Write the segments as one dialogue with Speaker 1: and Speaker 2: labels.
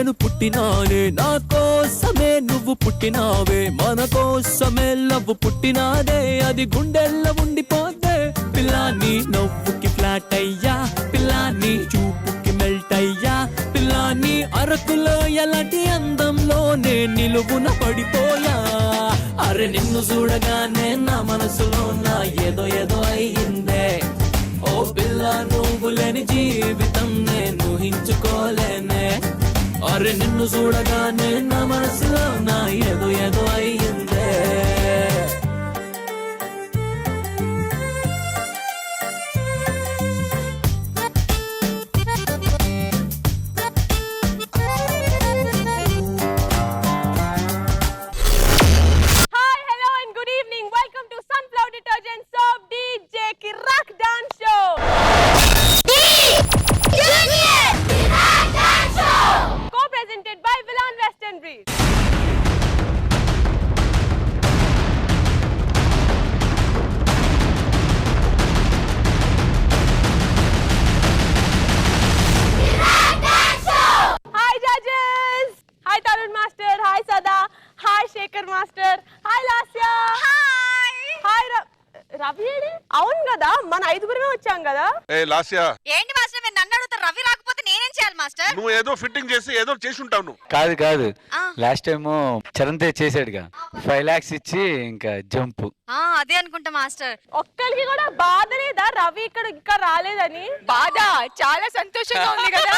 Speaker 1: నేను పుట్టినానే, నా కోసమే నువ్వు పుట్టినావే, మన కోసమే లవ్ పుట్టినాదే, అది గుండెల్లో ఉండిపోతే. పిల్లాని నవ్వుకి ఫ్లాట్ అయ్యా, పిల్లాని చూపుకి మెల్ట్ అయ్యా, పిల్లాని అరకులో ఎలాంటి అందంలోనే నిలువున పడిపోయా. అరే నిన్ను చూడగానే నా మనసులో నా ఏదో ఏదో అయ్యిందే. ఓ పిల్ల నువ్వు లేని జీవితం నేను ఊహించుకోలేనే. అరే నిన్ను చూడగానే నా మనసులో నా ఏదో ఏదో అయ్యిందే.
Speaker 2: అవును కదా, మన ఐదుగురమే వచ్చాం కదా.
Speaker 3: ఏంటి మాస్టర్ మీరు నన్ను అడుగుతారు, రవి రాకపోతే నేనేం చేయాలి మాస్టర్?
Speaker 4: నువ్వు ఏదో ఫిట్టింగ్ చేసి ఏదో చేసి ఉంటావు. నువ్వు
Speaker 5: కాదు లాస్ట్ టైం చరణ్ తేజ్ చేసాడుగా 5 lakhs ఇచ్చి ఇంకా జంప్.
Speaker 3: అదే అనుకుంటా మాస్టర్.
Speaker 2: ఒక్కరికి కూడా బాధ లేదా రవి ఇక్కడ రాలేదని?
Speaker 6: బాధ చాలా సంతోషంగా ఉంది కదా.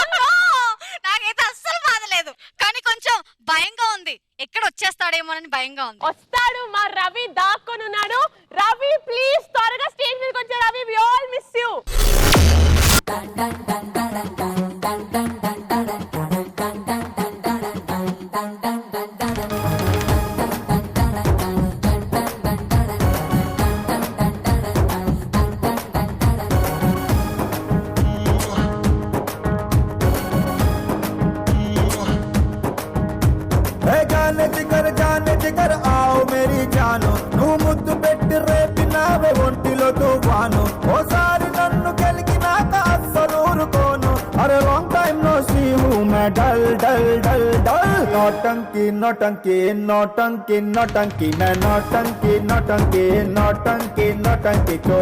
Speaker 3: నాకైతే అస్సలు బాధ లేదు, కానీ కొంచెం భయంగా ఉంది. ఎక్కడ వచ్చేస్తాడేమోనని భయంగా ఉంది.
Speaker 2: వస్తాడు, మా రవి దాక్కొని ఉన్నాడు. రవి ప్లీజ్ త్వరగా స్టేజ్ మీదకి వచ్చే Ravi, we all miss you.
Speaker 7: जाने जिगर आओ मेरी जानो నువ్వు ముద్దు పెట్టి రేపినావే ఒంటిలో తుఫాను ఓసారి నన్ను గెలికినాక అస్సలు ఊరుకోను అరే లాంగ్ టైం నో సీ హూ మే డల్ డల్ డల్ డల్ నోటంకి నోటంకి నోటంకి నోటంకి మే నోటంకి నోటంకి నోటంకి నోటంకి తో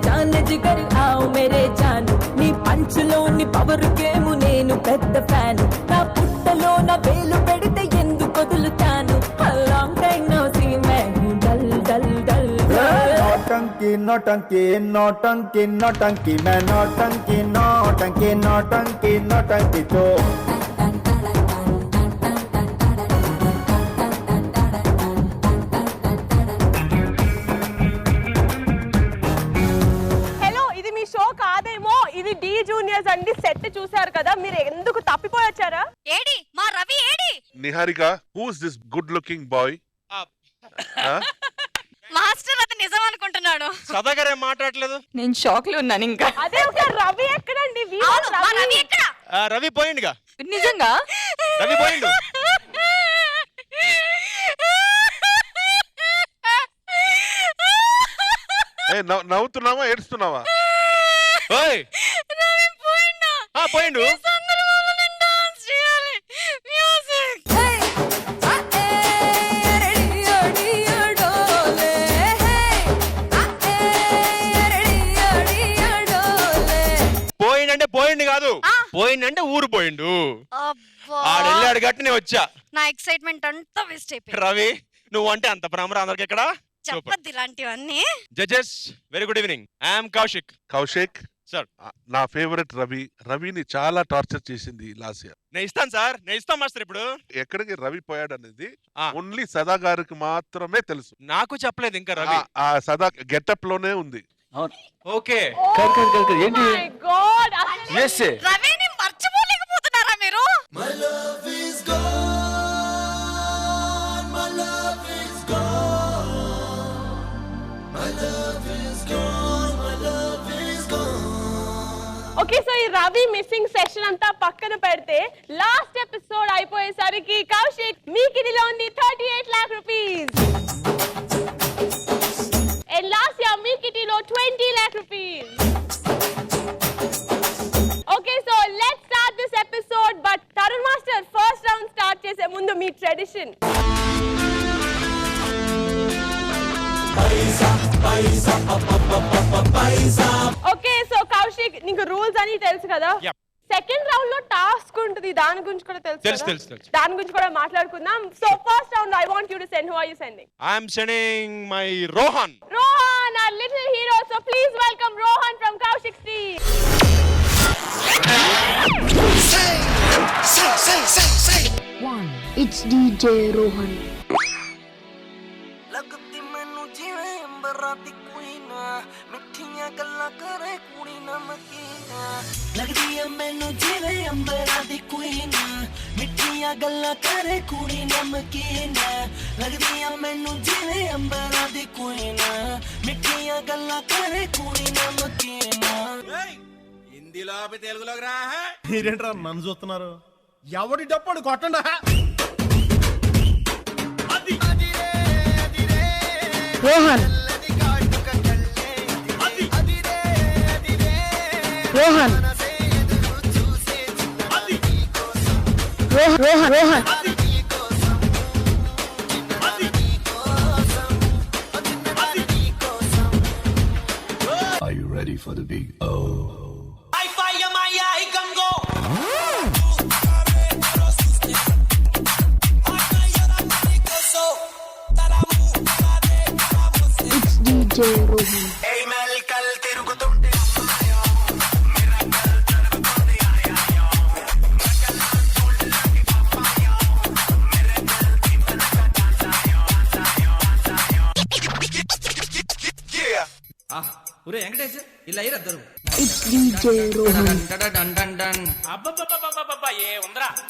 Speaker 1: जाने जिगर आओ मेरे जानु नी పంచులోని పవర్ గేము నేను పెద్ద ఫ్యాన్ నా పుట్టలో నా వేలు పెడితే ఎందుకు వదులుతాను లాంగ్ టైం నో సీ మే డల్ డల్ డల్
Speaker 7: నోటంకి నోటంకి నోటంకి నోటంకి మే నోటంకి నోటంకి నోటంకి నోటంకి తో
Speaker 2: ఇది డి జూనియర్స్ అండి. సెట్ చూసారు కదా, మీరు ఎందుకు తప్పిపోయి వచ్చారా?
Speaker 3: ఏడి మా రవి ఏడి?
Speaker 4: Niharika, who is this good looking boy?
Speaker 3: Master అది నిజం అనుకుంటున్నాడు.
Speaker 4: సదాగరే మాట్లాడలేదు.
Speaker 6: నేను షాక్ లో ఉన్నాను ఇంకా.
Speaker 2: అదే ఒక రవి ఎక్కడండి?
Speaker 3: రవి ఎక్కడ?
Speaker 4: రవి పోయిండుగా.
Speaker 6: నిజంగా
Speaker 4: రవి పోయిండు. నవ్వుతున్నావా ఏడుస్తున్నావా? పోయిండు. పోయిండంటే పోయిండు కాదు, పోయిండంటే ఊరు పోయిండు. ఆడెళ్ళాడు గట్టి నేను వచ్చా.
Speaker 3: నా ఎక్సైట్మెంట్ అంతా వేస్ట్ అయిపోయింది.
Speaker 4: రవి నువ్వు అంటే అంత ప్రేమ అందరికి ఎక్కడ
Speaker 3: చెప్పద్దు ఇలాంటివన్నీ.
Speaker 4: Judges very good evening. I'm Kaushik sir. నా ఫేవరెట్ రవిని చాలా టార్చర్ చేసింది లాస్య. నేను ఇస్తాను సార్, నేను ఇస్తాను మాస్టర్. ఇప్పుడు ఎక్కడికి రవి పోయాడు అనేది ఓన్లీ సదా గారికి మాత్రమే తెలుసు. నాకు చెప్పలేదు ఇంకా. రవి ఆ సదా గెటప్ లోనే ఉంది. ఓకే
Speaker 5: ఏంటి
Speaker 3: రవిని మర్చిపోలేకపోతున్నారా మీరు?
Speaker 2: ఓకే, సో ఈ రవి మిస్సింగ్ సెక్షన్ అంతా పక్కన పెడితే లాస్ట్ ఎపిసోడ్ అయిపోయేసరికి కౌశిక్ మీ కిటిలో ఉంది 38 lakh rupees. And last year మీ కిటిలో అందులో 20 lakh rupees. Okay, so let's start this episode. But Tarun Master, first round start చేసే ముందు మీ ట్రెడిషన్. ఓకే, సో కౌశిక్ నీకు రూల్స్ అని తెలుసు కదా? సెకండ్ రౌండ్ లో టాస్క్ ఉంటుంది, దాని గురించి కూడా తెలుసు. దాని గురించి కూడా మాట్లాడుకుందాం. So first round I want you to send. Who are you sending?
Speaker 4: I am sending my Rohan,
Speaker 2: our little hero. So please welcome Rohan from Kaushik's team.
Speaker 8: Say. It's DJ Rohan.
Speaker 9: ਲੱਗਦੀ ਮੈਨੂੰ ਜਿਵੇਂ ਅੰਬਰਾਂ ਦੀ ਕੋਈ ਨਾ, ਮਿੱਠੀਆਂ ਗੱਲਾਂ ਕਰੇ ਕੁੜੀ ਨਮਕੀਨਾ। ਲੱਗਦੀ ਆ ਮੈਨੂੰ ਜਿਵੇਂ ਅੰਬਰਾਂ ਦੀ ਕੋਈ ਨਾ, ਮਿੱਠੀਆਂ ਗੱਲਾਂ ਕਰੇ ਕੁੜੀ ਨਮਕੀਨਾ। ਲੱਗਦੀ ਆ ਮੈਨੂੰ ਜਿਵੇਂ ਅੰਬਰਾਂ ਦੀ ਕੋਈ ਨਾ, ਮਿੱਠੀਆਂ ਗੱਲਾਂ ਕਰੇ ਕੁੜੀ నమ్మకీనా।
Speaker 10: హిందీలో ఆపి తెలుగులోకి రా. మీరేంట్రా నన్ను చూస్తున్నారు? ఎవడి డప్పుడు కొట్టండా.
Speaker 8: Rohan. Rohan. Rohan.
Speaker 11: Are you ready for the big O?
Speaker 8: It's DJ Rohan. It's DJ Rohan.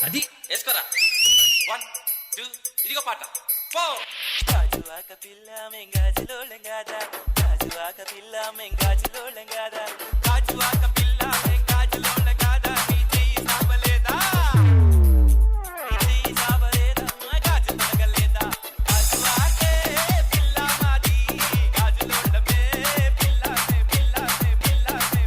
Speaker 10: అది వేసుకోరా. 1 2 ఇదిగో పాట. 4
Speaker 9: గాజువాక పిల్ల మెంగాజులో లెంగాదా, గాజువాక పిల్ల మెంగాజులో లెంగాదా, గాజువాక పిల్ల మెంగాజులో లెంగాదా, నీ చెయ్యి సాబలేదా, నీ చెయ్యి సాబలేదా, గాజు తగలేదా, గాజువాకే పిల్ల మాది, గాజులోడమే పిల్లనే పిల్లనే పిల్లనే.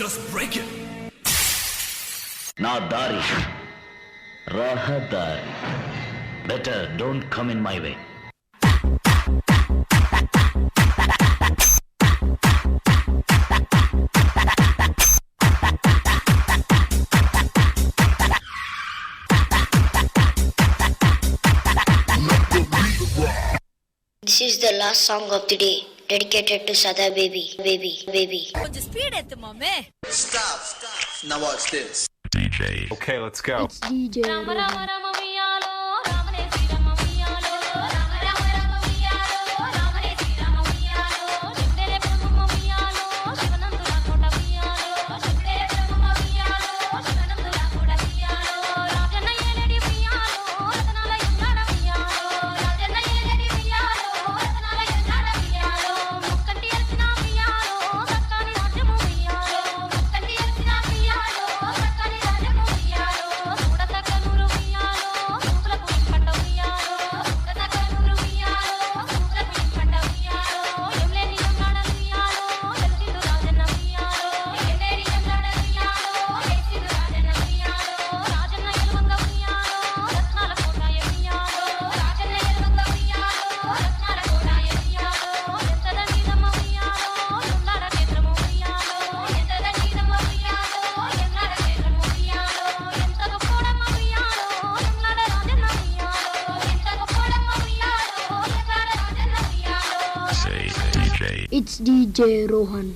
Speaker 11: Just break it. Na dari, rahadari. Better don't come in my way.
Speaker 8: This is the last song of the day, dedicated to Sada baby.
Speaker 3: కొంచెం స్పీడ్ ఎత్తు మమ్మే.
Speaker 10: Stop. Now watch this.
Speaker 11: DJ.
Speaker 5: Okay, let's go.
Speaker 8: It's DJ Rohan. It's DJ Rohan.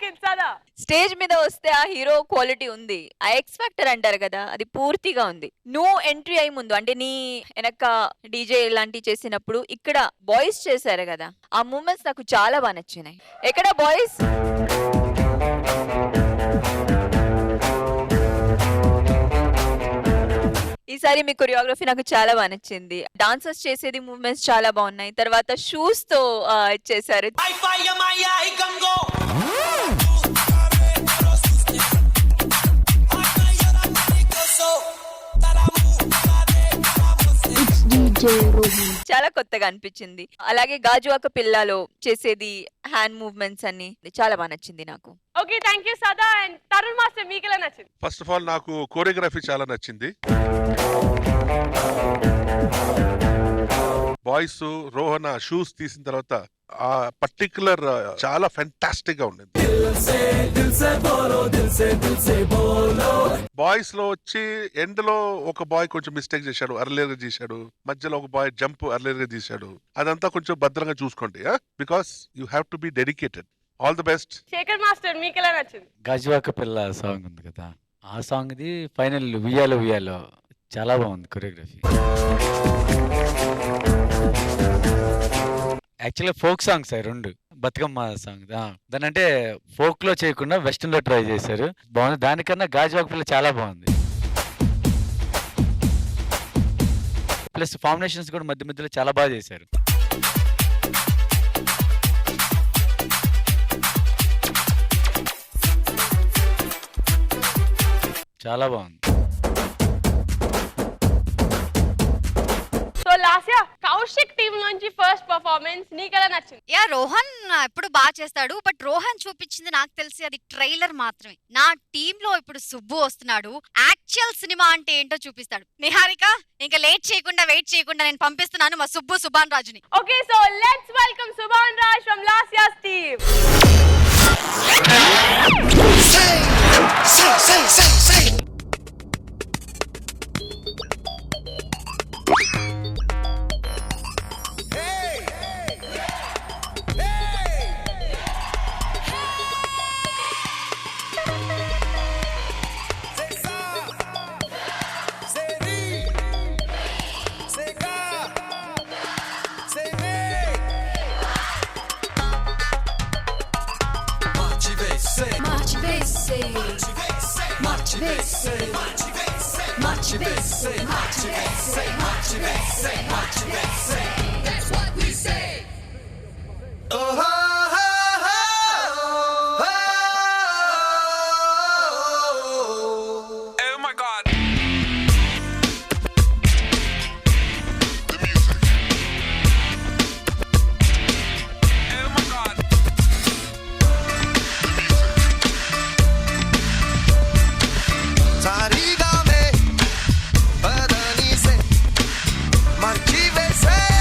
Speaker 2: Second సదా.
Speaker 6: Stage మీద వస్తే ఆ hero quality ఉంది, ఆ X factor అంటారు కదా, అది పూర్తిగా ఉంది. నువ్వు ఎంట్రీ అయి ముందు అంటే నీ వెనక డీజే ఇలాంటివి చేసినప్పుడు ఇక్కడ బాయ్స్ చేశారు కదా, ఆ మూమెంట్స్ నాకు చాలా బాగా నచ్చినాయి. ఎక్కడ బాయ్స్? ఈసారి మీ కొరియోగ్రఫీ నాకు చాలా బాగా నచ్చింది. డాన్సర్స్ చేసేది మూవ్మెంట్స్ చాలా బాగున్నాయి. తర్వాత షూస్ తో చేశారు. చాలా కొత్తగా అనిపించింది. అలాగే గాజువాక పిల్లలో చేసేది హ్యాండ్ మూవ్మెంట్స్ అన్ని చాలా బాగా నచ్చింది నాకు.
Speaker 2: ఓకే, థ్యాంక్ యూ సదా. అండ్ తరుణ్ మాస్టర్ మీకు ఎలా నచ్చింది?
Speaker 4: ఫస్ట్ ఆఫ్ ఆల్ నాకు కోరియోగ్రఫీ చాలా నచ్చింది. బాయ్స్ రోహన్ షూస్ తీసిన తర్వాత ఆ పర్టికులర్ చాలా ఫెంటాస్టిక్ గా ఉండేది. బాయ్స్ లో వచ్చి ఎండ్ లో ఒక బాయ్ కొంచెం మిస్టేక్ చేశాడు, అర్లియర్ గా చేశాడు. మధ్యలో ఒక బాయ్ జంప్ అర్లియర్ గా చేశాడు. అదంతా కొంచెం భద్రంగా చూసుకోండి, because you have to be dedicated. All the best.
Speaker 2: Shekhar master మీకు ఎలా నచ్చింది?
Speaker 5: గాజువాక పిల్ల సాంగ్ ఉంది కదా, ఆ సాంగ్ ది ఫైనల్ ఉయ్యాలో ఉయ్యాలో చాలా బాగుంది కొరియోగ్రఫీ. యాక్చువల్గా ఫోక్ సాంగ్స్ అవి రెండు, బతుకమ్మ సాంగ్ దాని అంటే ఫోక్ లో చేయకుండా వెస్టర్న్ లో ట్రై చేశారు, బాగుంది. దానికన్నా గాజువాక పిల్ల చాలా బాగుంది. ప్లస్ ఫార్మినేషన్స్ కూడా మధ్య మధ్యలో చాలా బాగా చేశారు. చాలా బాగుంది.
Speaker 2: సో లాస్యా, కౌశిక్ టీమ్ నుంచి ఫస్ట్ పర్ఫార్మెన్స్ నీకు ఎలా నచ్చింది?
Speaker 3: యా, రోహన్ ఎప్పుడు బాగా చేస్తాడు, బట్ రోహన్ చూపించింది నాకు తెలిసి అది ట్రైలర్ మాత్రమే. నా టీమ్ లో ఇప్పుడు సుబ్బు వస్తున్నాడు, యాక్చువల్ సినిమా అంటే ఏంటో చూపిస్తాడు. నిహారిక, ఇంకా లేట్ చేయకుండా వెయిట్ చేయకుండా నేను పంపిస్తున్నాను మా సుబ్బు సుభాన్ రాజుని.
Speaker 2: Okay, so let's welcome Subhan Raj from Lasya's team.
Speaker 9: Say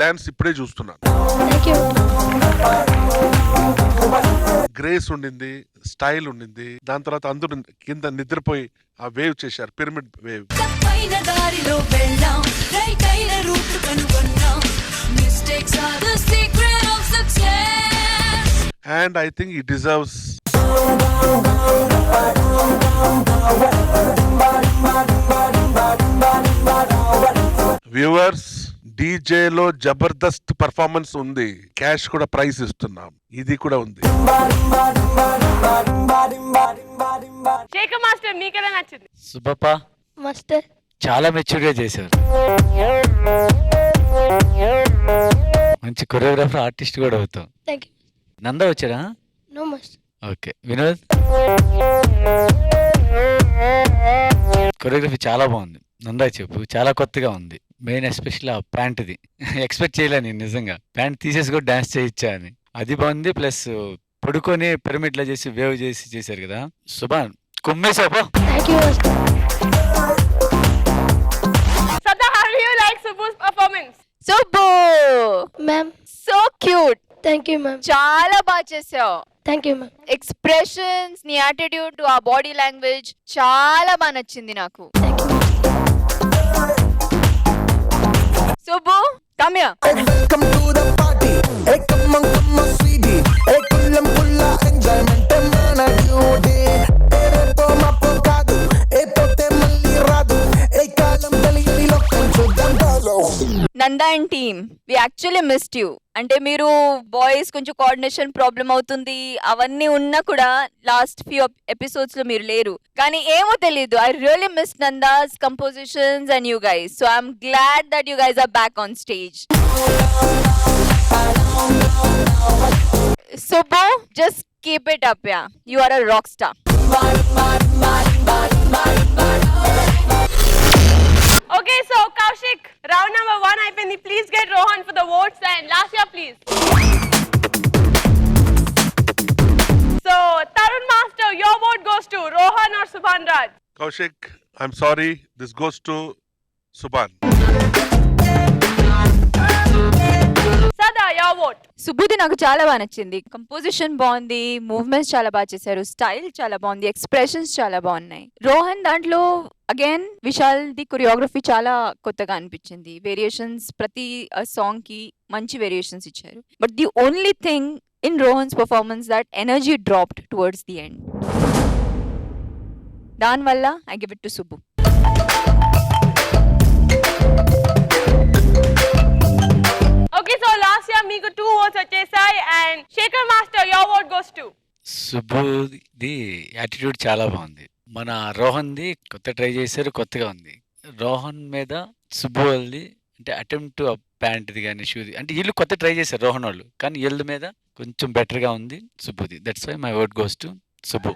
Speaker 4: dance ఇప్పుడే చూస్తున్నాను. గ్రేస్ ఉండింది, స్టైల్ ఉండింది. దాని తర్వాత అందరూ కింద నిద్రపోయి ఆ వేవ్ చేశారు, pyramid wave. And I think he deserves viewers. DJ లో జబర్దస్త్ పర్ఫార్మెన్స్ ఉంది, క్యాష్ కూడా ప్రైజ్ ఇస్తున్నాం, ఇది కూడా ఉంది.
Speaker 2: శేఖర్ మాస్టర్ మీకెలా నచ్చింది?
Speaker 5: సుబ్బప్ప చాలా మెచ్యూర్గా చేశారు. మంచి కొరియోగ్రాఫర్, ఆర్టిస్ట్ కూడా అవుతాం. నందా వచ్చారా? ఓకే. వినోద్ కొరియోగ్రఫీ చాలా బాగుంది. నందా చెప్పు, చాలా కొత్తగా ఉంది. మెయిన్ ఎస్పెషల్ ఆ ప్యాంట్ది ఎక్స్పెక్ట్ చేయలే నేను నిజంగా. ప్యాంట్ తీసేసి కూడా డాన్స్ చేయించా అని, అది బాగుంది. ప్లస్ పడుకొని పిరమిడ్ లా చేసి వేవ్ చేసి చేశారు కదా. సుభాన్ కుమ్మేశాపో.
Speaker 2: Sada, how do you like Subbu's performance?
Speaker 6: Subbu ma'am, so cute.
Speaker 12: Thank you ma'am.
Speaker 6: చాలా బాగా చేసావు.
Speaker 12: Thank you ma'am.
Speaker 6: ఎక్స్ప్రెషన్స్, నీ యాటిట్యూడ్, ఆ బాడీ లాంగ్వేజ్ చాలా బాగా నచ్చింది నాకు. Subbu come here.
Speaker 7: Welcome to the party. Hey, come on, sweetie. Hey, pulla enjoyment mana duty. Tere to mapu kadu. Hey, pote malli radu. Hey, kalam dalili lokam chudam dazo.
Speaker 6: Nanda and team, we actually missed you. అంటే మీరు boys కొంచెం coordination problem అవుతుంది అవన్నీ ఉన్నా కూడా last few episodes లో మీరు లేరు. కానీ ఏమో తెలీదు, I really miss Nanda's compositions and you guys. So I'm glad that you guys are back on stage. Subbu, just keep it up, yeah. You are a rock star.
Speaker 2: Okay, so Kaushik, round number 1 అయిపోయింది. Please get Rohan for the votes and Lasya, please. So, Tarun Master, your vote goes to Rohan or Subhan Raj?
Speaker 4: Kaushik, I'm sorry, this goes to Subhan.
Speaker 2: Sada, your vote.
Speaker 6: సుబ్బుది నాకు చాలా బాగా నచ్చింది. Composition బాగుంది, movements చాలా బాగా చేశారు, style చాలా బాగుంది, ఎక్స్ప్రెషన్స్ చాలా బాగున్నాయి. రోహన్ దాంట్లో అగైన్ విశాల్ ది కొరియోగ్రఫీ చాలా కొత్తగా అనిపించింది. వేరియేషన్స్ ప్రతి సాంగ్ కి మంచి వేరియేషన్స్ ఇచ్చారు. But the only thing in Rohan's performance that energy dropped towards the end. దానివల్ల I give it to Subbu.
Speaker 2: Okay, so Lasya, మీకు 2 votes వచ్చేసాయి and Shekhar Master, your vote goes to
Speaker 5: సుబ్బుది యాటిట్యూడ్ చాలా బాగుంది. మన రోహన్ది కొత్త ట్రై చేశారు, కొత్తగా ఉంది. రోహన్ మీద సుబ్బు వాళ్ళది అంటే అటెంప్ట్ ప్యాంట్ది కానీ షూది అంటే వీళ్ళు కొత్త ట్రై చేశారు రోహన్ వాళ్ళు, కానీ వీళ్ళ మీద కొంచెం బెటర్గా ఉంది సుబ్బుది. That's why my word goes to Subbu.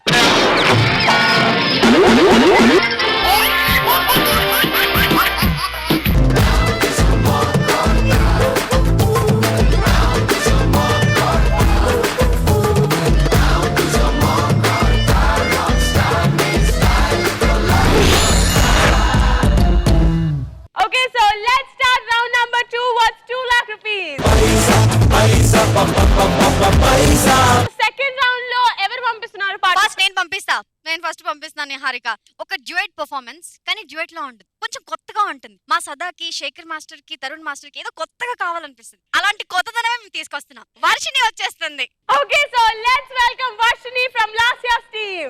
Speaker 2: Okay, so let's start round number 2. What's 2 lakh rupees? Second round లో ఎవరు పంపిస్తున్నారు పాట?
Speaker 3: ఫస్ట్ నేను ఫస్ట్ పంపిస్తాను నిహారిక. ఒక డ్యూయట్ పర్ఫార్మెన్స్, కానీ డ్యూయట్ లో ఉంటుంది, కొంచెం కొత్తగా ఉంటుంది. మా సదాకి, శేఖర్ మాస్టర్ కి, తరుణ్ మాస్టర్ కి ఏదో కొత్తగా కావాలనిపిస్తుంది. అలాంటి కొత్తదనమే మేము తీసుకొస్తున్నాం. వర్షిని వచ్చేస్తుంది.
Speaker 2: Okay, so let's welcome Varshini from Lasya's team.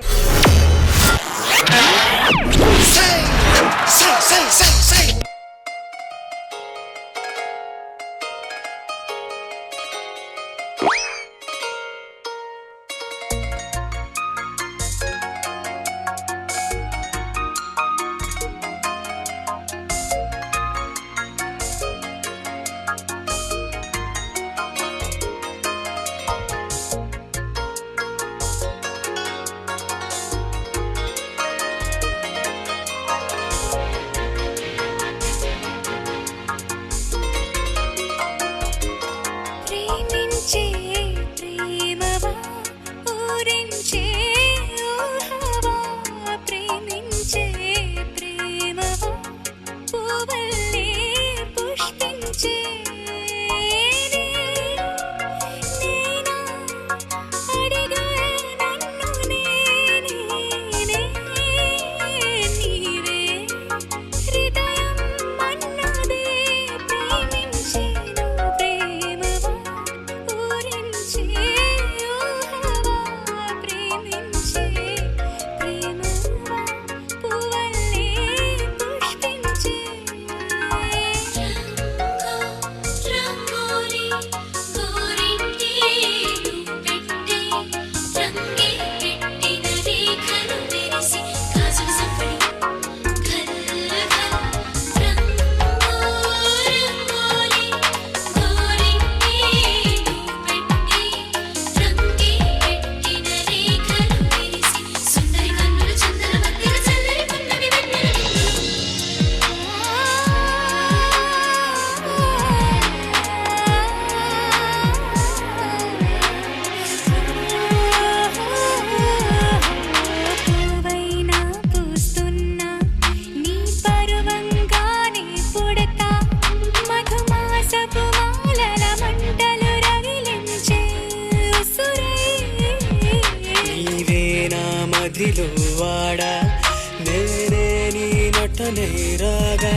Speaker 9: తనే రాగా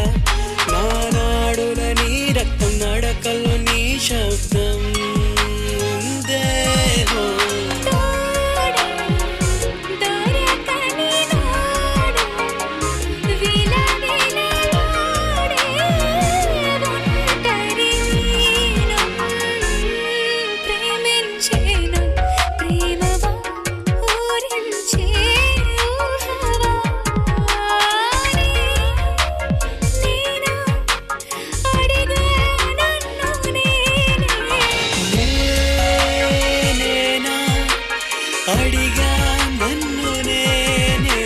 Speaker 9: నానాడుల నీ రక్తం నడకల్లో నీ శబ్దం దేహం అడిగా నన్ను నేనే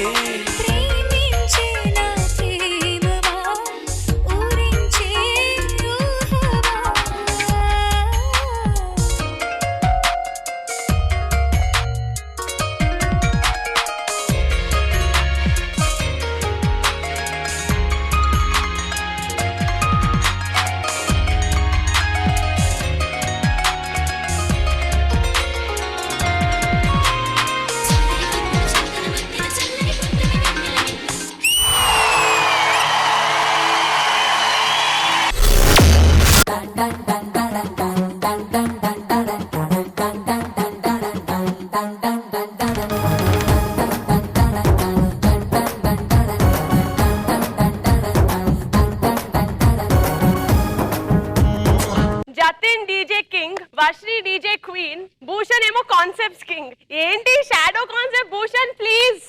Speaker 2: Jatin DJ king, Varshini DJ queen, Bhushan ఏమో కాన్సెప్ట్స్ కింగ్. ఏంటి shadow concept Bhushan please.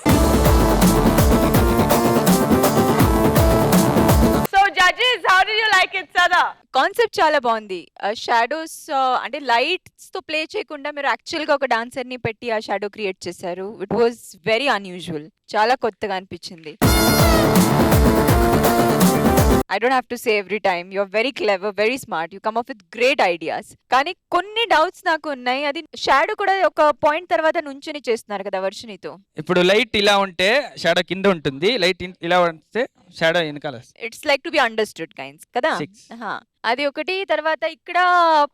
Speaker 2: So judges, how do you like it Sada?
Speaker 6: Concept చాలా బాగుంది. షాడోస్ అంటే లైట్స్ తో ప్లే చేయకుండా మీరు యాక్చువల్ గా ఒక డాన్సర్ ని పెట్టి ఆ షాడో క్రియేట్ చేశారు. ఇట్ వాజ్ వెరీ అన్యూజువల్, చాలా కొత్తగా అనిపించింది. I don't have to say every time. You're very clever, very smart. You come up with great ideas. కానీ కొన్ని డౌట్స్ నాకు ఉన్నాయి. అది షాడో కూడా ఒక పాయింట్ తర్వాత నుంచుని చేస్తున్నారు కదా వర్షినితో.
Speaker 12: ఇప్పుడు లైట్ ఇలా ఉంటే షాడో కింద ఉంటుంది, లైట్ ఇలా ఉంటే షాడో వెనకాల.
Speaker 6: It's like to be understood kinds కదా.
Speaker 12: Six.
Speaker 6: అది ఒకటి. తర్వాత ఇక్కడ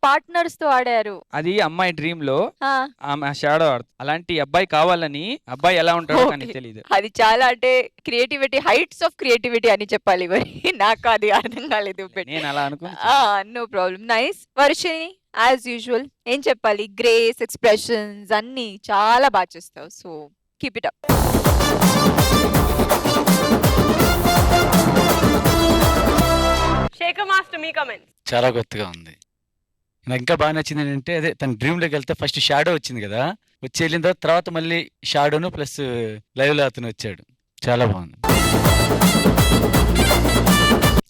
Speaker 6: పార్ట్నర్స్ తో ఆడారు.
Speaker 12: అది అమ్మాయి డ్రీమ్ లో
Speaker 6: ఆ,
Speaker 12: ఆమె షాడో ఆడుతుంది. అలాంటి అబ్బాయి కావాలని, అబ్బాయి ఎలా ఉంటాడో కానీ
Speaker 6: Okay.
Speaker 12: తెలియదు.
Speaker 6: అది చాలా అంటే క్రియేటివిటీ, హైట్స్ ఆఫ్ క్రియేటివిటీ అని చెప్పాలి మరి. నాకు అది అర్థం కాలేదు.
Speaker 12: నేను అలా అనుకున్నా.
Speaker 6: No problem. Nice. Varshini as usual ఏం చెప్పాలి, గ్రేస్, ఎక్స్ప్రెషన్స్ అన్ని చాలా బాగా చేస్తావు. So keep it up.
Speaker 2: Shekhar master, మీ కమెంట్స్.
Speaker 5: చాలా కొత్తగా ఉంది. నాకు ఇంకా బాగా నచ్చింది ఏంటంటే అదే తన డ్రీమ్ లోకి వెళ్తే ఫస్ట్ షాడో వచ్చింది కదా, వచ్చి వెళ్ళిన తర్వాత మళ్ళీ షాడోను ప్లస్ లైవ్ లో అతను వచ్చాడు. చాలా బాగుంది.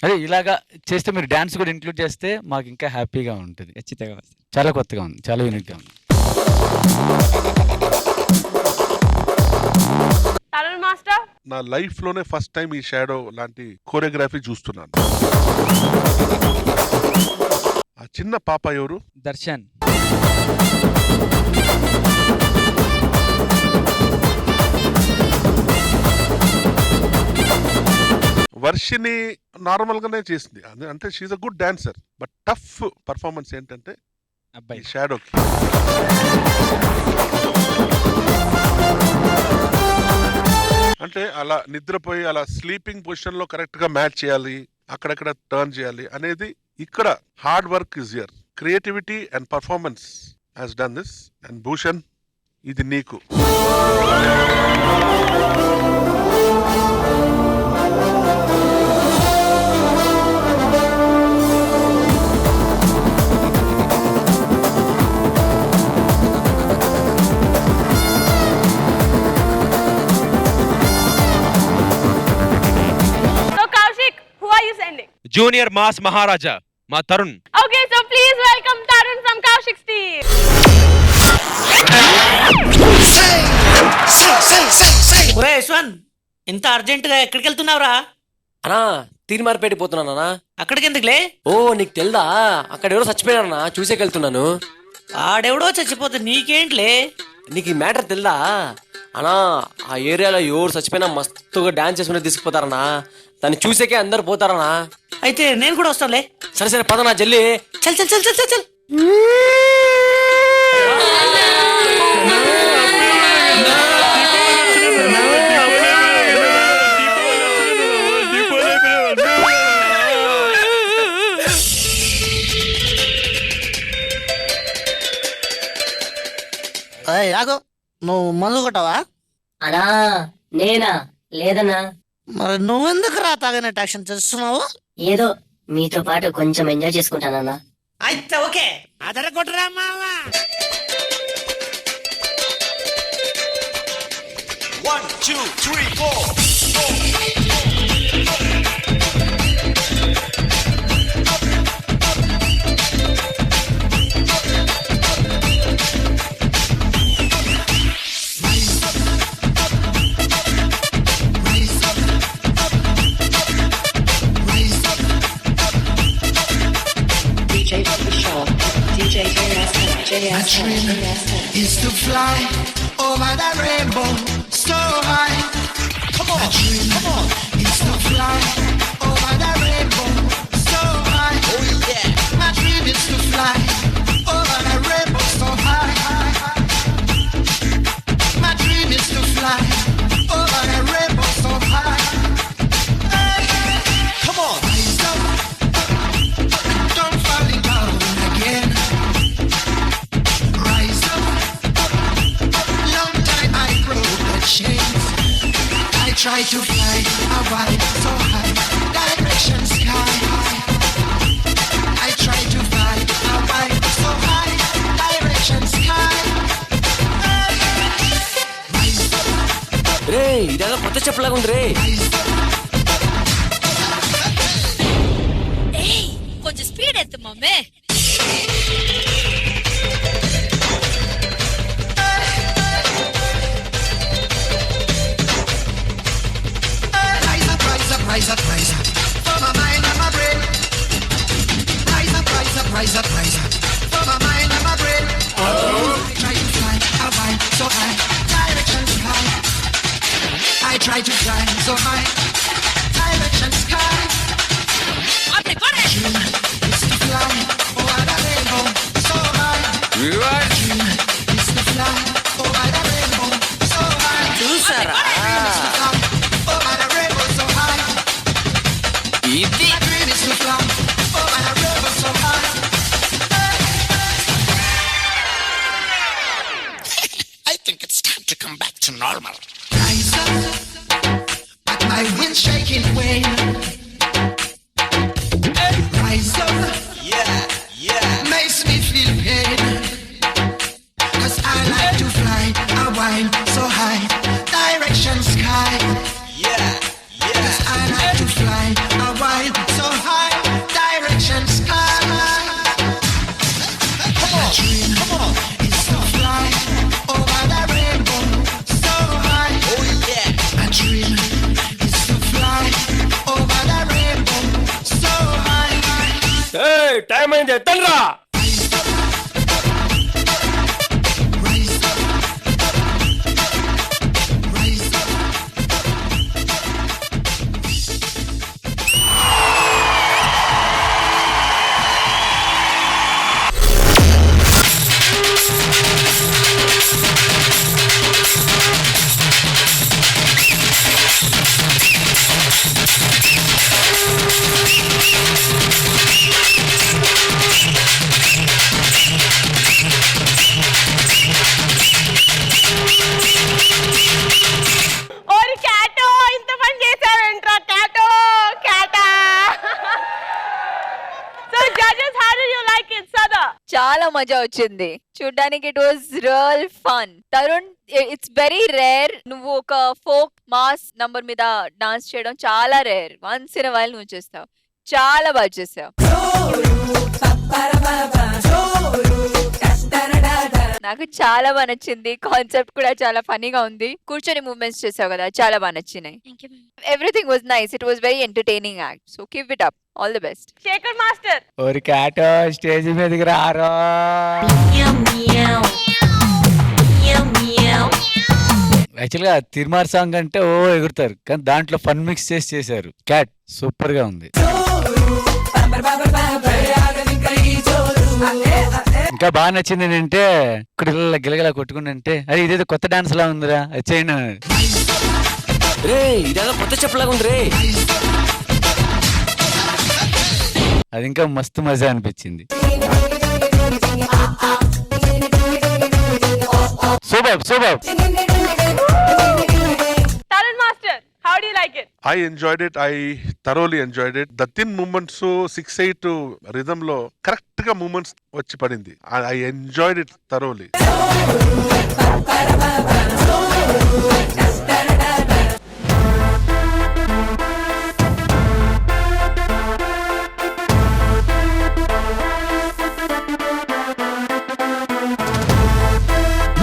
Speaker 5: అదే ఇలాగా చేస్తే మీరు డాన్స్ కూడా ఇంక్లూడ్ చేస్తే మాకు ఇంకా హ్యాపీగా ఉంటుంది.
Speaker 12: ఖచ్చితంగా
Speaker 5: చాలా కొత్తగా ఉంది, చాలా యూనిక్ గా ఉంది.
Speaker 2: తరుణ్ మాస్టర్,
Speaker 4: నా లైఫ్ లోనే ఫస్ట్ టైం ఈ షాడో లాంటి కోరియోగ్రఫీ చూస్తున్నాను. ఆ చిన్న పాప ఎవరు?
Speaker 12: దర్శన్.
Speaker 4: వర్షిని నార్మల్ గానే చేసింది, అంటే she's a good dancer. But tough performance ఏంటంటే
Speaker 12: అబ్బాయి
Speaker 4: షాడోకి. అంటే అలా నిద్రపోయి అలా స్లీపింగ్ పొజిషన్ లో కరెక్ట్ గా మ్యాచ్ చేయాలి, అక్కడక్కడ టర్న్ చేయాలి అనేది ఇక్కడ hard work is here. Creativity and performance has done this. And Bhushan, ఇది నీకు. జూనియర్ మాస్ మహారాజా మా Tarun.
Speaker 2: Okay, so please welcome Tarun from Kaushik's team.
Speaker 9: ఒరే యశ్వంత్, ఇంత అర్జెంట్ గా ఎక్కడికి వెళ్తున్నావురా?
Speaker 13: అన్నా తీర్మార్పేటకి పోతున్నానన్నా.
Speaker 9: అక్కడికి ఎందుకులే?
Speaker 13: ఓ నీకు తెల్దా, అక్కడ ఎవరో చచ్చిపోయారన్నా, చూసేకెళ్తున్నాను.
Speaker 9: ఆడెవడో చచ్చిపోతే నీకేంట్లే?
Speaker 13: నీకు ఈ మ్యాటర్ తెల్దా అన్నా? ఆ ఏరియాలో ఎవరు చచ్చిపోయినా మస్తుగా డాన్స్ చేసుకుని తీసుకుపోతారన్నా, దాన్ని చూసేకే అందరు పోతారన్నా.
Speaker 9: అయితే నేను కూడా వస్తానులే.
Speaker 13: సరే సరే పదనా జల్లి.
Speaker 9: చల్ చల్ చల్ చల్ చల్ చల్. రాఘు నువ్వు మందు కొట్టావా?
Speaker 8: అనా నేనా? లేదన్నా.
Speaker 9: మరి నువ్వెందుకు రా తాగినట్టు యాక్షన్ చేస్తున్నావు?
Speaker 8: ఏదో మీతో పాటు కొంచెం ఎంజాయ్ చేసుకుంటానన్నా.
Speaker 9: అయితే ఓకే, అదర కొట్టరా మావా.
Speaker 10: 1 2 3 4
Speaker 9: My dream is to fly over the rainbow so high. Come on, my dream is to fly over the rainbow so high. Oh yeah. My dream is to fly over the rainbow so high. My dream is to fly over the rainbow so high. Hey, come on, rise up, don't fall down again. Rise up, long time I broke the chains. I try to fly a wide so high, direction sky. I try to fly a wide so high, direction sky. Rise up,
Speaker 13: రే ఇదేదో కొత్త చెప్పలాగా ఉంది రే.
Speaker 3: కొంచెం speed ఎత్తు mummy.
Speaker 9: rise up, rise up, rise up, rise up, for my mind and my brain. Rise up, rise up, rise up, rise up, for my mind and my brain. I try to fly a wide so high, direction sky. I try to fly so high, direction sky.
Speaker 3: అప్పుడు పడే.
Speaker 9: Dream is to fly over the rainbow so high. Dream is to fly over the rainbow so high.
Speaker 13: చూసారా
Speaker 9: Is to fly over the rainbow so high.
Speaker 13: ఇది
Speaker 9: My dream is to fly over the rainbow so high. I think it's time to come back to normal. Rise up, but my wind's shaking away. Rise up, yeah, makes me feel pain. 'Cause I like to fly a wide so high, direction sky. Yes, I like to fly a wide so high, direction sky. My dream is to fly over the rainbow so high. Oh yeah. My dream is to fly over the rainbow so high.
Speaker 13: Time అయింది ఎత్తండ్రా.
Speaker 9: Rise up, rise up, rise up.
Speaker 2: ఓరి క్యాటో, ఇంత పని చేసావేంట్రా క్యాటో క్యాటా. So judges, how do you like it Sada?
Speaker 6: చాలా మజా వచ్చింది చూడ్డానికి. It was real fun. Tarun, it's very rare నువ్వు ఒక ఫోక్ మాస్ నంబర్ మీద డాన్స్ చేయడం. చాలా రేర్, వన్స్ ఇన్ వైల్ నువ్వు చేస్తావు. చాలా బాగా చేసావు. నాకు చాలా బాగా నచ్చింది. కాన్సెప్ట్ కూడా చాలా ఫనీగా ఉంది. కూర్చొని మూవ్మెంట్స్ చేసావు కదా, చాలా బాగా నచ్చినాయి. Everything was nice. It was very entertaining act. So keep it up. All the best.
Speaker 2: Shekhar master,
Speaker 12: ఓరి క్యాటో స్టేజ్ మీదకి రారో. యాక్చువల్గా తిరుమార్ సాంగ్ అంటే ఓ ఎగురుతారు, కానీ దాంట్లో ఫన్ మిక్స్ చేసి చేశారు. క్యాట్ సూపర్ గా ఉంది. ఇంకా బాగా నచ్చింది ఏంటంటే ఇక్కడ గిలగిలా కొట్టుకుంటే అరే ఇదేదో కొత్త డాన్స్ లా ఉందిరా, అది చేయండి అన్నది.
Speaker 13: రే ఇదేదో కొత్త చెప్పలాగా ఉంది రే.
Speaker 12: అది ఇంకా మస్తు మజా అనిపించింది. Super.
Speaker 2: Tarun Master, how do you like it?
Speaker 4: I enjoyed it. I thoroughly enjoyed it. The thin movements 6/8 rhythm లో కరెక్ట్ గా మూమెంట్స్ వచ్చి పడింది. I enjoyed it thoroughly.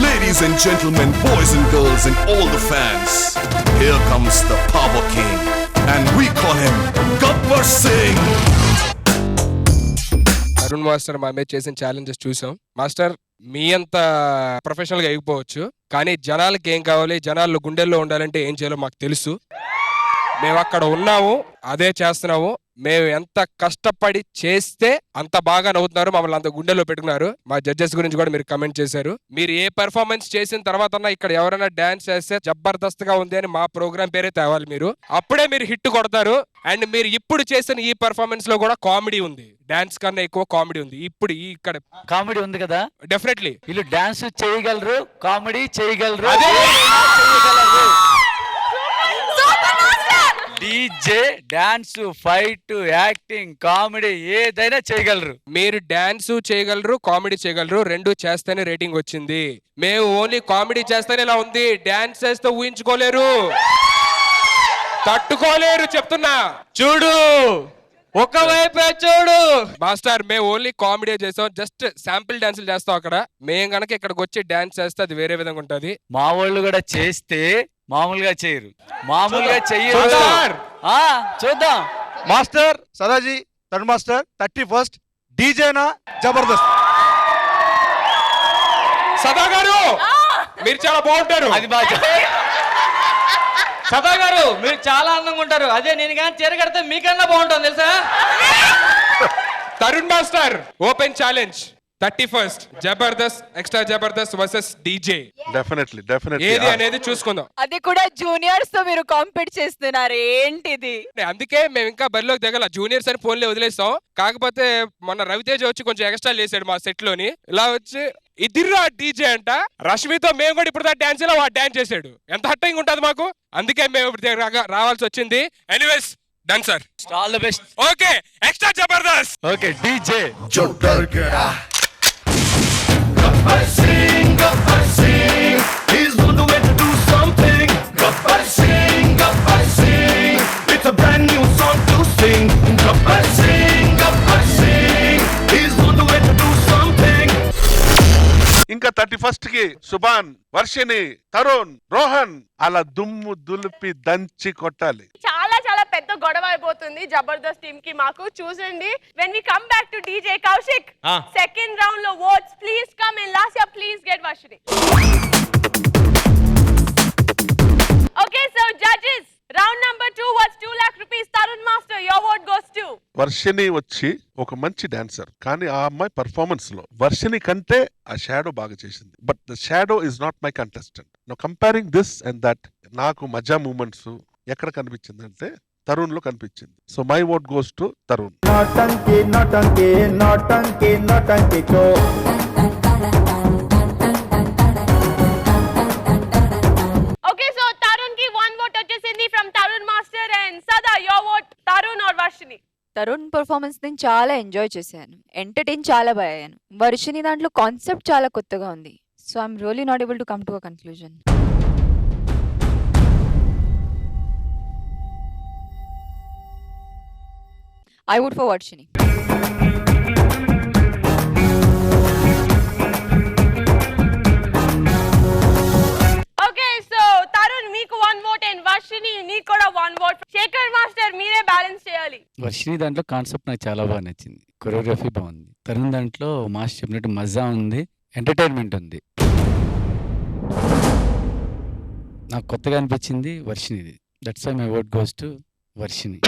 Speaker 11: Ladies and gentlemen, boys and girls, and all the fans, here comes the Power King, and we call him Gabbar Singh.
Speaker 10: Arun master మా మీద చేసిన challenges చూసాం. Master మీ అంత professional గా ఎగిపోవచ్చు, కానీ జనాలకి ఏం కావాలి, జనాలు గుండెల్లో ఉండాలంటే ఏం చేయాలో మాకు తెలుసు. మేము అక్కడ ఉన్నాము, అదే చేస్తున్నాము. మేము ఎంత కష్టపడి చేస్తే అంత బాగా నవ్వుతున్నారు, మమ్మల్ని అంత గుండెలో పెట్టుకున్నారు. మా జడ్జెస్ గురించి కూడా మీరు కమెంట్ చేశారు. మీరు ఏ పెర్ఫార్మెన్స్ చేసిన తర్వాత ఇక్కడ ఎవరైనా డాన్స్ చేస్తే జబర్దస్త్ గా ఉంది అని మా ప్రోగ్రామ్ పేరే తేవాలి. మీరు అప్పుడే మీరు హిట్ కొడతారు. అండ్ మీరు ఇప్పుడు చేసిన ఈ పెర్ఫార్మెన్స్ లో కూడా కామెడీ ఉంది, డాన్స్ కన్నా ఎక్కువ కామెడీ ఉంది. ఇప్పుడు ఇక్కడ
Speaker 12: కామెడీ ఉంది కదా,
Speaker 10: డెఫినెట్లీ
Speaker 12: వీళ్ళు డాన్స్ చేయగలరు, కామెడీ చేయగలరు, DJ, dance, fight, acting, comedy ఏదైనా చేయగలరు.
Speaker 10: మీరు డాన్స్ చేయగలరు, కామెడీ చేయగలరు, రెండు చేస్తేనే రేటింగ్ వచ్చింది. మేము ఓన్లీ కామెడీ చేస్తేనే ఇలా ఉంది, డాన్స్ చేస్తే ఊహించుకోలేరు, తట్టుకోలేరు. చెప్తున్నా చూడు, ఒకవైపే చూడు. మాస్టర్ మేము ఓన్లీ కామెడీ చేస్తాం, జస్ట్ శాంపిల్ డాన్సులు చేస్తాం. అక్కడ మేము గనక ఇక్కడికి వచ్చి డాన్స్ చేస్తే అది వేరే విధంగా ఉంటది.
Speaker 12: మా వాళ్ళు కూడా చేస్తే మామూలుగా చేయరు, మామూలుగా చెయ్యరు. చూద్దాం.
Speaker 10: Master సదాజీ, Tarun master 31st డీజేనా Jabardasth. సదా గారు మీరు చాలా బాగుంటారు.
Speaker 12: అది బాగా
Speaker 1: సదా గారు మీరు చాలా అందంగా ఉంటారు. అదే నేను కానీ చీర కడితే మీకన్నా బాగుంటుంది తెలుసా.
Speaker 10: Tarun master open challenge 31st Jabardasth, extra Jabardasth versus DJ.
Speaker 4: Definitely
Speaker 10: ఏది అనేది చూసుకుందాం.
Speaker 6: అది కూడా జూనియర్స్ తో మీరు కాంపీట్ చేస్తున్నారు, ఏంటిది?
Speaker 10: అందుకే మేము ఇంకా బరిలోకి దిగల, జూనియర్స్ అని ఫోన్లే వదిలేస్తాం. కాకపోతే మొన్న రవితేజ వచ్చి కొంచెం ఎక్స్ట్రా చేసాడు మా సెట్ లోని. ఇలా వచ్చి ఇదిరా డీజే అంట, రష్మితో మేము కూడా ఇప్పుడు డాన్స్ లో వాడు డాన్స్ చేసాడు. ఎంత హట్టింగ్ ఉంటది మాకు, అందుకే మేము ఇప్పుడు రావాల్సి వచ్చింది. Anyways done sir,
Speaker 12: all the best.
Speaker 10: Okay extra Jabardasth,
Speaker 12: okay DJ.
Speaker 11: जो डर गया Gabbar Singh, Gabbar Singh, he's on the way to do something. Gabbar Singh, it's a brand new song to sing. Gabbar Singh, he's on the way to do something.
Speaker 4: ఇంకా 31st కి సుభాన్, వర్షిని, తరుణ్, రోహన్ అలా దుమ్ము దులిపి దంచి కొట్టాలి.
Speaker 2: చాలా చాలా పెద్ద గొడవ అయిపోతుంది జబర్దస్త్ టీమ్ కి మాకు. చూసండి, when we come back to DJ Kaushik, second round లో votes, please come and Lasya please get Varshini. Okay, so judges, round number 2 was 2 lakh rupees. Tarun Master, your vote goes to
Speaker 4: Varshini వచ్చి ఒక మంచి dancer, కానీ ఆ అమ్మాయి performance లో వర్షిని కంటే ఆ షాడో బాగా చేసింది. But the shadow is not my contestant. No comparing this and that, నాకు మజా మూమెంట్స్ ఎక్కడ కనిపించింది అంటే తరుణ్ లో కనిపించింది. So my vote goes to Tarun.
Speaker 7: నటంకి నటంకి నటంకి నటంకి చో.
Speaker 2: Okay, so Tarun ki one vote వచ్చేసింది from Tarun Master, and Sada, your vote Tarun or Varshini?
Speaker 6: Tarun performance నేను చాలా ఎంజాయ్ చేశాను, ఎంటర్టైన్ చాలా బాగా అయ్యాను. వర్షిని దాంట్లో కాన్సెప్ట్ చాలా కొత్తగా ఉంది. So I'm really not able to come to a conclusion. I vote for Varshini.
Speaker 2: Okay, so Tarun మీకు 1 vote and Varshini నీకు కూడా 1 vote. శేఖర్ మాస్టర్ మీరే బ్యాలెన్స్ చేయాలి.
Speaker 12: వర్షిని దాంట్లో కాన్సెప్ట్ నాకు చాలా బాగా నచ్చింది, కొరియోగ్రఫీ బాగుంది. తరుణ్ దాంట్లో మాస్టర్ చెప్పినట్టు మజా ఉంది, ఎంటర్టైన్మెంట్ ఉంది. నాకు కొత్తగా అనిపించింది వర్షినిది. That's why my vote goes to Varshini.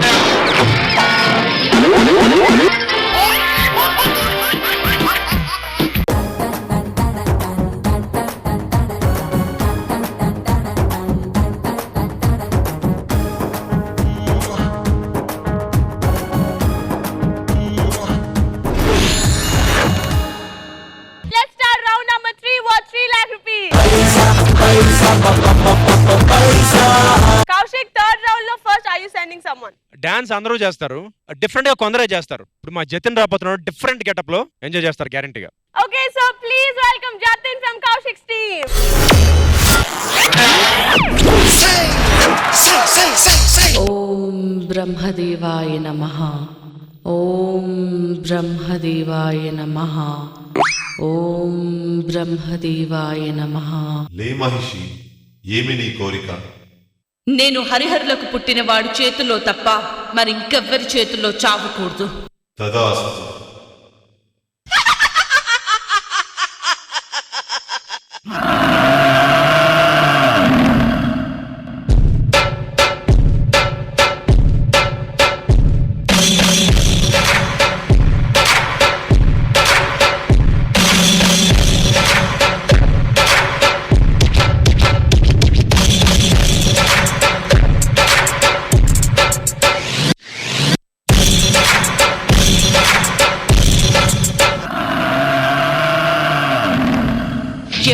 Speaker 2: Let's start round number 3 worth 3 lakh rupees. Kaushik third round లో first are you sending someone?
Speaker 4: Dance అందరూ చేస్తారు, డిఫరెంట్ గా కొందరే చేస్తారు. ఇప్పుడు మా జతిన్ రాబోతున్నాడు, డిఫరెంట్ గెటప్ లో ఎంజాయ్ చేస్తారు గ్యారంటీగా.
Speaker 2: Okay so please welcome Jatin from Kaushik's team.
Speaker 14: ఓం బ్రహ్మదేవాయ నమః. ఓం బ్రహ్మదేవాయ నమః. ఓం బ్రహ్మదేవాయ నమః.
Speaker 11: లే మహిషి, ఏమి నీ కోరిక?
Speaker 14: నేను హరిహరులకు పుట్టిన వాడి చేతుల్లో తప్ప మరింకెవ్వరి చేతుల్లో చావకూడదు.
Speaker 11: తదాస్తు.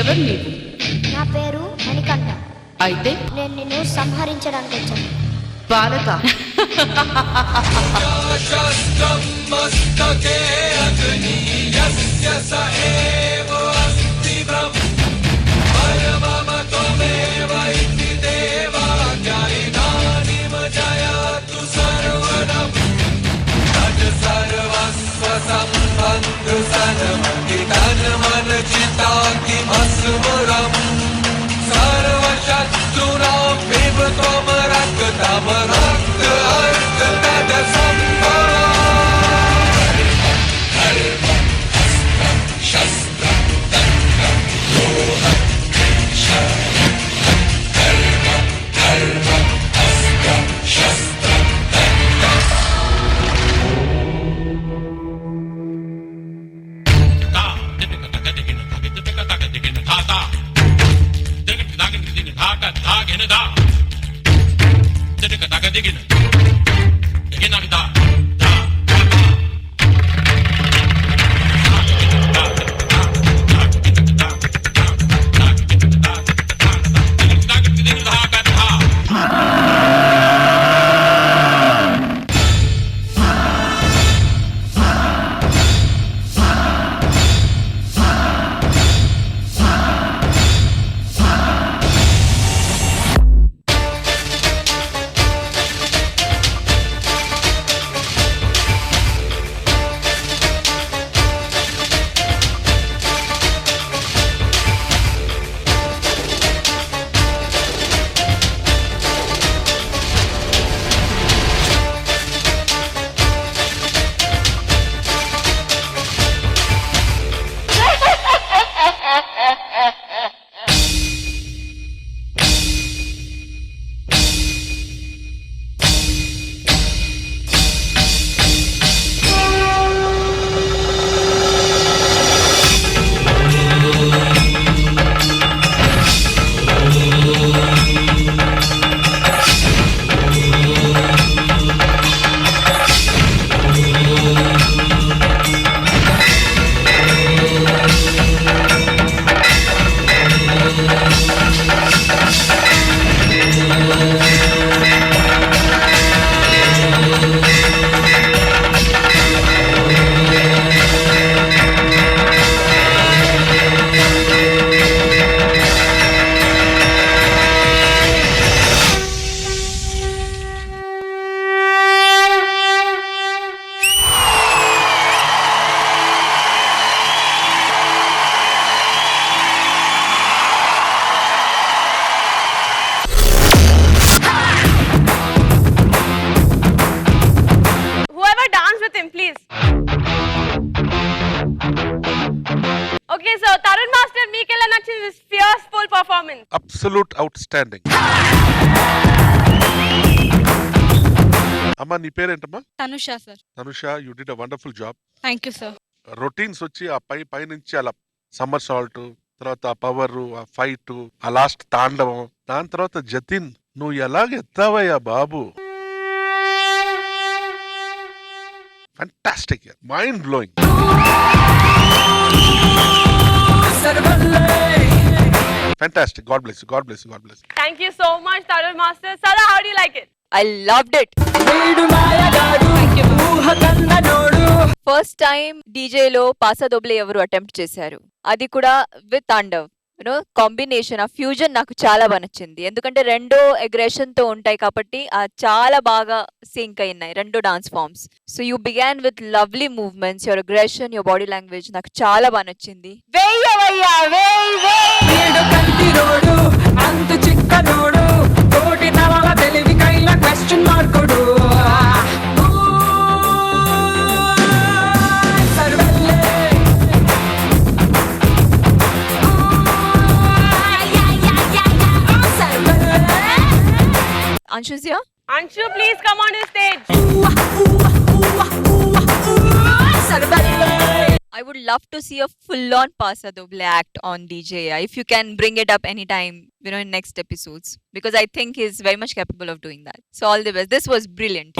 Speaker 14: ఎవరు నీవు?
Speaker 8: నా పేరు మణికంఠ.
Speaker 14: అయితే
Speaker 8: నేను నిన్ను సంహరించడానికి వచ్చాను.
Speaker 14: బాలక
Speaker 4: అబ్సల్యూట్ అవుట్ స్టాండింగ్. అమ్మా నీ పేరేంటమ్మా?
Speaker 15: Tanusha sir.
Speaker 4: Tanusha, you did a wonderful job.
Speaker 15: Thank you sir.
Speaker 4: Routines వచ్చి ఆ పై నుంచి అలా సమ్మర్ సాల్ట్, తర్వాత ఆ పవర్, ఆ ఫైట్, ఆ లాస్ట్ తాండవం, దాని తర్వాత జతిన్ నువ్వు ఎలాగ ఎత్తావయ్యా బాబు, fantastic, mind blowing. Fantastic. God bless you. God bless you. God bless you.
Speaker 2: Thank you so much, Tarun Master. Sada, how do you like it?
Speaker 6: I loved it. First time డీజేలో paso doble ఎవరు attempt చేశారు, అది కూడా with Tandav. You know combination, ఆ fusion నాకు చాలా బాగా నచ్చింది. ఎందుకంటే రెండో అగ్రెషన్ తో ఉంటాయి కాబట్టి చాలా బాగా సింక్ అయినాయి రెండు dance forms. So you began with lovely movements, your aggression, your body language నాకు చాలా బాగా నచ్చింది. Anshu's here.
Speaker 2: Anshu, please come on the stage.
Speaker 6: I would love to see a full-on Pasa Doble act on DJ. If you can bring it up anytime, in next episodes, because I think he's very much capable of doing that. So all the best. This was brilliant.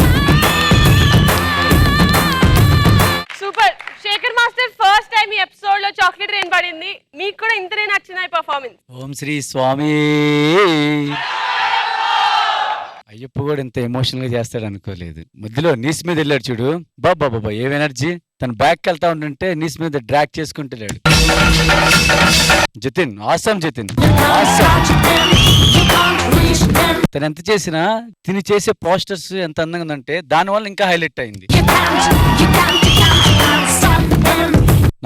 Speaker 2: Super. Shekhar Master, first time ఈ episode లో chocolate rain పడింది. మీకు కూడా ఇంతనే నచ్చిందా ఈ performance?
Speaker 12: ఓం శ్రీ స్వామి. అయ్యప్ప కూడా ఇంత ఎమోషనల్ గా చేస్తాడు అనుకోలేదు. మధ్యలో నీస్ మీద వెళ్ళాడు చూడు, బాబా బాబా ఏం ఎనర్జీ. తను బ్యాక్ వెళ్తా ఉంటుంటే నీస్ మీద డ్రాగ్ చేసుకుంటున్నాడు. జతిన్ ఆసాం, జతిన్ తను ఎంత చేసినా తిని చేసే పోస్టర్స్ ఎంత అందంగా ఉందంటే దానివల్ల ఇంకా హైలైట్ అయింది.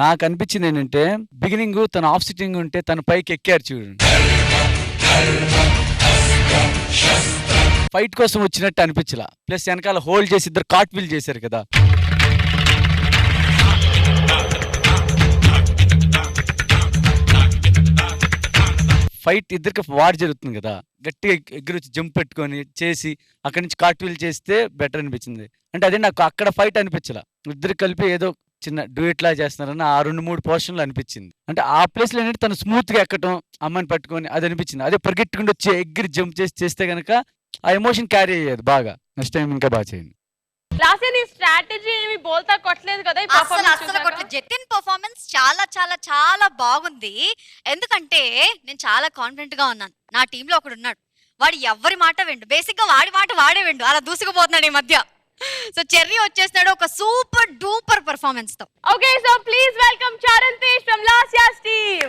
Speaker 12: నాకు అనిపించింది ఏంటంటే బిగినింగ్ తను ఆఫ్ సిట్టింగ్ ఉంటే తన పైకి ఎక్కారు చూడండి, ఫైట్ కోసం వచ్చినట్టు అనిపించలా. ప్లస్ వెనకాల హోల్డ్ చేసి ఇద్దరు కాట్ వీల్ చేశారు కదా. ఫైట్ ఇద్దరికి వార్ జరుగుతుంది కదా, గట్టిగా ఎగ్గురు జంప్ పెట్టుకొని చేసి అక్కడి నుంచి కాట్ వీల్ చేస్తే బెటర్ అనిపించింది. అంటే అదే నాకు అక్కడ ఫైట్ అనిపించలా, ఇద్దరు కలిపి ఏదో చిన్న డ్యూయట్ లా చేస్తున్నారని ఆ 2-3 పోర్షన్లు అనిపించింది. అంటే ఆ ప్లేస్ లో ఏంటంటే తను స్మూత్ గా ఎక్కటం, అమ్మని పట్టుకొని అది అనిపించింది. అదే పరిగెట్టుకుంటూ వచ్చి ఎగ్గిరి జంప్ చేస్తే గనక ఆ ఎమోషన్ క్యారీ అయ్యేది బాగా. నెక్స్ట్ టైం ఇంకా బాగా చేయండి.
Speaker 2: లాస్ట్ నీ స్ట్రాటజీ ఏమి బోల్తా కొట్టలేదు కదా ఈ పర్ఫార్మెన్స్.
Speaker 3: జతిన్ పర్ఫార్మెన్స్ చాలా చాలా చాలా బాగుంది. ఎందుకంటే నేను చాలా కాన్ఫిడెంట్ గా ఉన్నాను. నా టీంలో ఒకడు ఉన్నాడు, వాడు ఎవరి మాట విండు, బేసిక్ గా వాడి మాట వాడే విండు, అలా దూసుకుపోతున్నాడు ఈ మధ్య. సో చెర్రీ వచ్చేస్తాడు ఒక సూపర్ డూపర్ పర్ఫార్మెన్స్ తో.
Speaker 2: Okay, so please welcome Charan Tej from Lasya's team.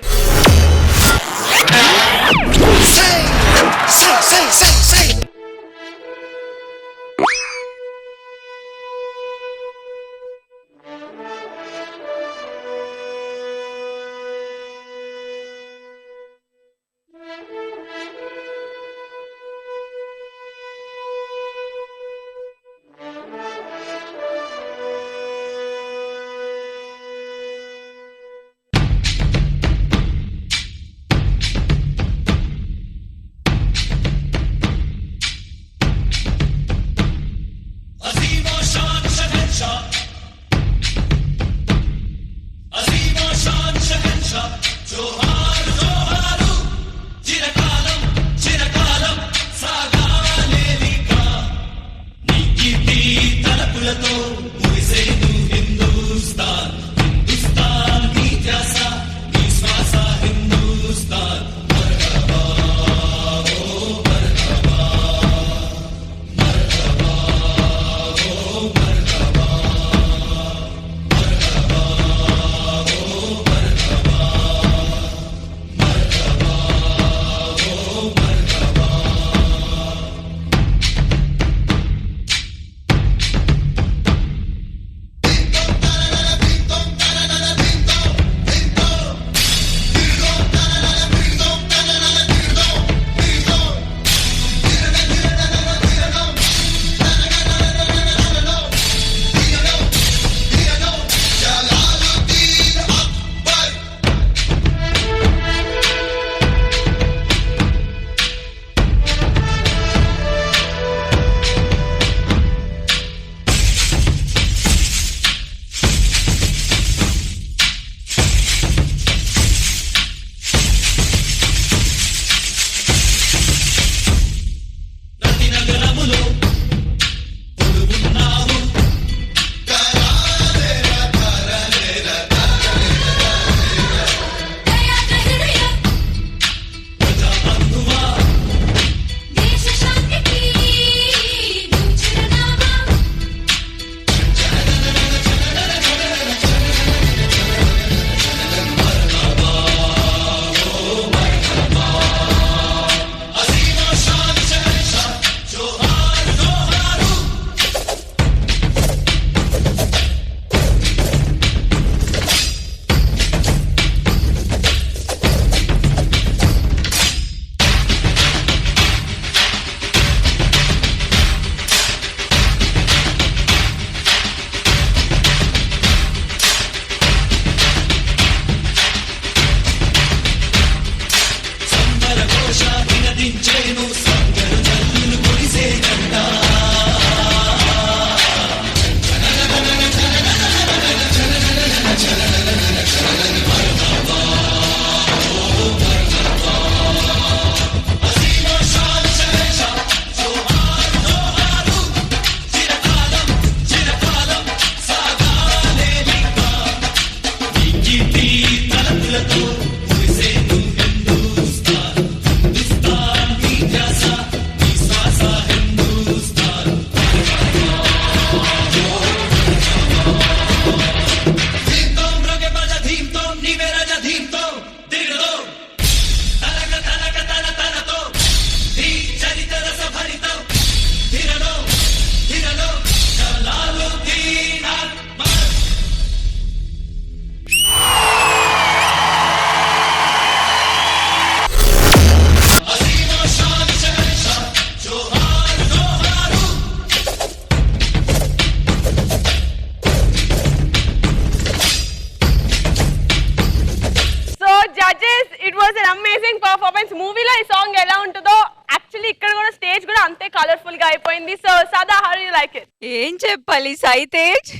Speaker 2: Judges, it was an amazing performance. మూవీలో ఈ సాంగ్ ఎలా ఉంటుందో యాక్చువల్లీ ఇక్కడ కూడా స్టేజ్ కూడా అంతే కలర్ఫుల్ గా అయిపోయింది. సో సదా, హౌ యు లైక్ ఇట్?
Speaker 6: ఏం చెప్పాలి సాయి తేజ్,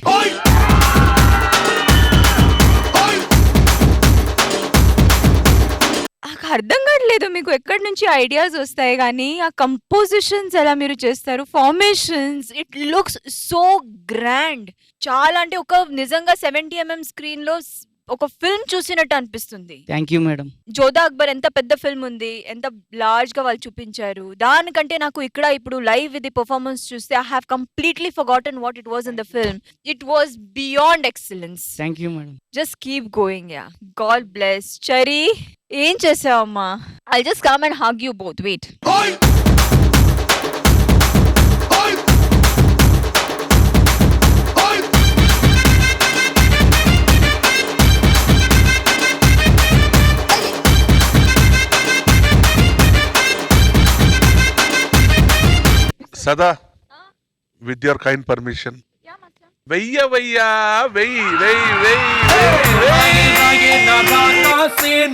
Speaker 6: నాకు అర్థం కావట్లేదు మీకు ఎక్కడి నుంచి ఐడియాస్ వస్తాయి కానీ ఆ కంపోజిషన్స్ ఎలా మీరు చేస్తారు, formations, it looks so grand. చాలా అంటే ఒక నిజంగా 70mm స్క్రీన్ లో ఒక ఫిల్మ్ చూసినట్టు అనిపిస్తుంది.
Speaker 12: Thank you madam.
Speaker 6: Jodha Akbar ఎంత పెద్ద ఫిల్మ్ ఉంది, ఎంత లార్జ్ గా వాళ్ళు చూపించారు. దానికంటే నాకు ఇక్కడ ఇప్పుడు లైవ్ ఇది పర్ఫార్మెన్స్ చూస్తే I have completely forgotten what it was in the film. It was beyond excellence.
Speaker 12: Thank you madam.
Speaker 6: Just keep going. Yeah, God bless. Cherry, ఏం చేసావమ్మా? I just come and hug you both. Wait.
Speaker 4: Sada, with your kind permission, వెయ్య వెయ్య వెయ్యి వెయ్యి వెయ్యి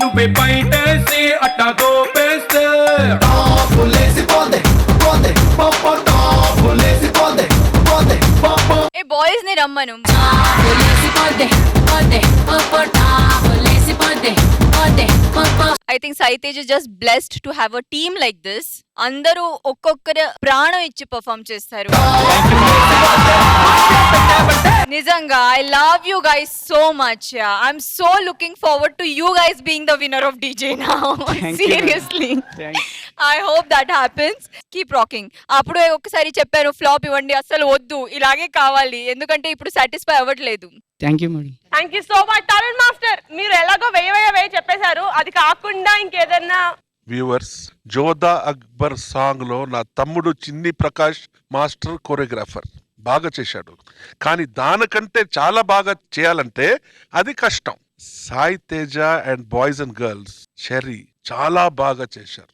Speaker 7: నువ్వే బయటేసి అట్టతో పేస్తే
Speaker 6: ఏ boys ని రమ్మను. I think Sai Tej is just blessed to have a team like this. అందరూ ఒక్కొక్కరు ప్రాణం ఇచ్చి పర్ఫామ్ చేస్తారు. నిజంగా I love you guys so much. I'm so looking forward to you guys being the winner of DJ now. Seriously, I hope that happens. Keep rocking. అప్పుడు ఒకసారి చెప్పాను flop ఇవ్వండి, అసలు వద్దు, ఇలాగే కావాలి, ఎందుకంటే ఇప్పుడు సాటిస్ఫై అవ్వట్లేదు.
Speaker 12: Thank you madam.
Speaker 2: Thank you so much. Tarun master, మీరు ఎలాగో వెయ్యి చెప్పేశారు, అది కాకుండా ఇంకేదన్నా?
Speaker 4: వ్యూవర్స్, జోధా అక్బర్ సాంగ్ లో నా తమ్ముడు చిన్ని ప్రకాష్ మాస్టర్ కోరియోగ్రాఫర్ బాగా చేశాడు. కానీ దానికంటే చాలా బాగా చేయాలంటే అది కష్టం. Sai Teja and boys and girls cherry చాలా బాగా చేశారు.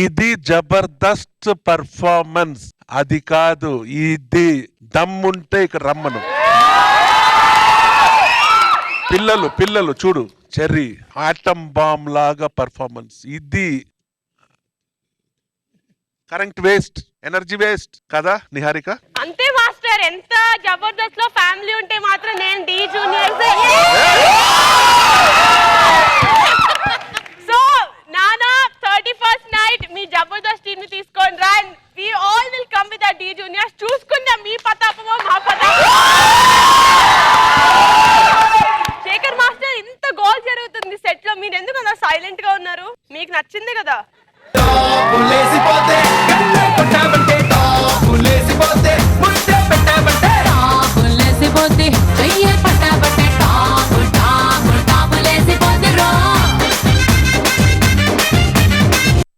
Speaker 4: ఇది జబర్దస్త్ పర్ఫార్మెన్స్, అది కాదు, ఇది దమ్ముంటే ఇక్కడ రమ్మను. పిల్లలు చూడు, చెర్రీ ఆటం బాంబ్ లాగా పర్ఫార్మెన్స్. ఇది కరెంట్ వేస్ట్, ఎనర్జీ వేస్ట్ కదా నిహారిక?
Speaker 2: అంతే మాస్టర్. ఎంత జబర్దస్త్ లో ఫ్యామిలీ ఉంటే మాత్రం నేను డి జూనియర్స్. సో నానా 31st నైట్ మీ జబర్దస్త్ టీమ్ ని తీసుకొని రా. We all will come with the juniors. చూసుకుందాం మీ పతాపమో మా పతాపమో. శేఖర్ మాస్టర్, ఇంత గోల్ జరుగుతుంది సెట్ లో, మీరు ఎందుకు అలా సైలెంట్ గా ఉన్నారు? మీకు నచ్చింది కదా?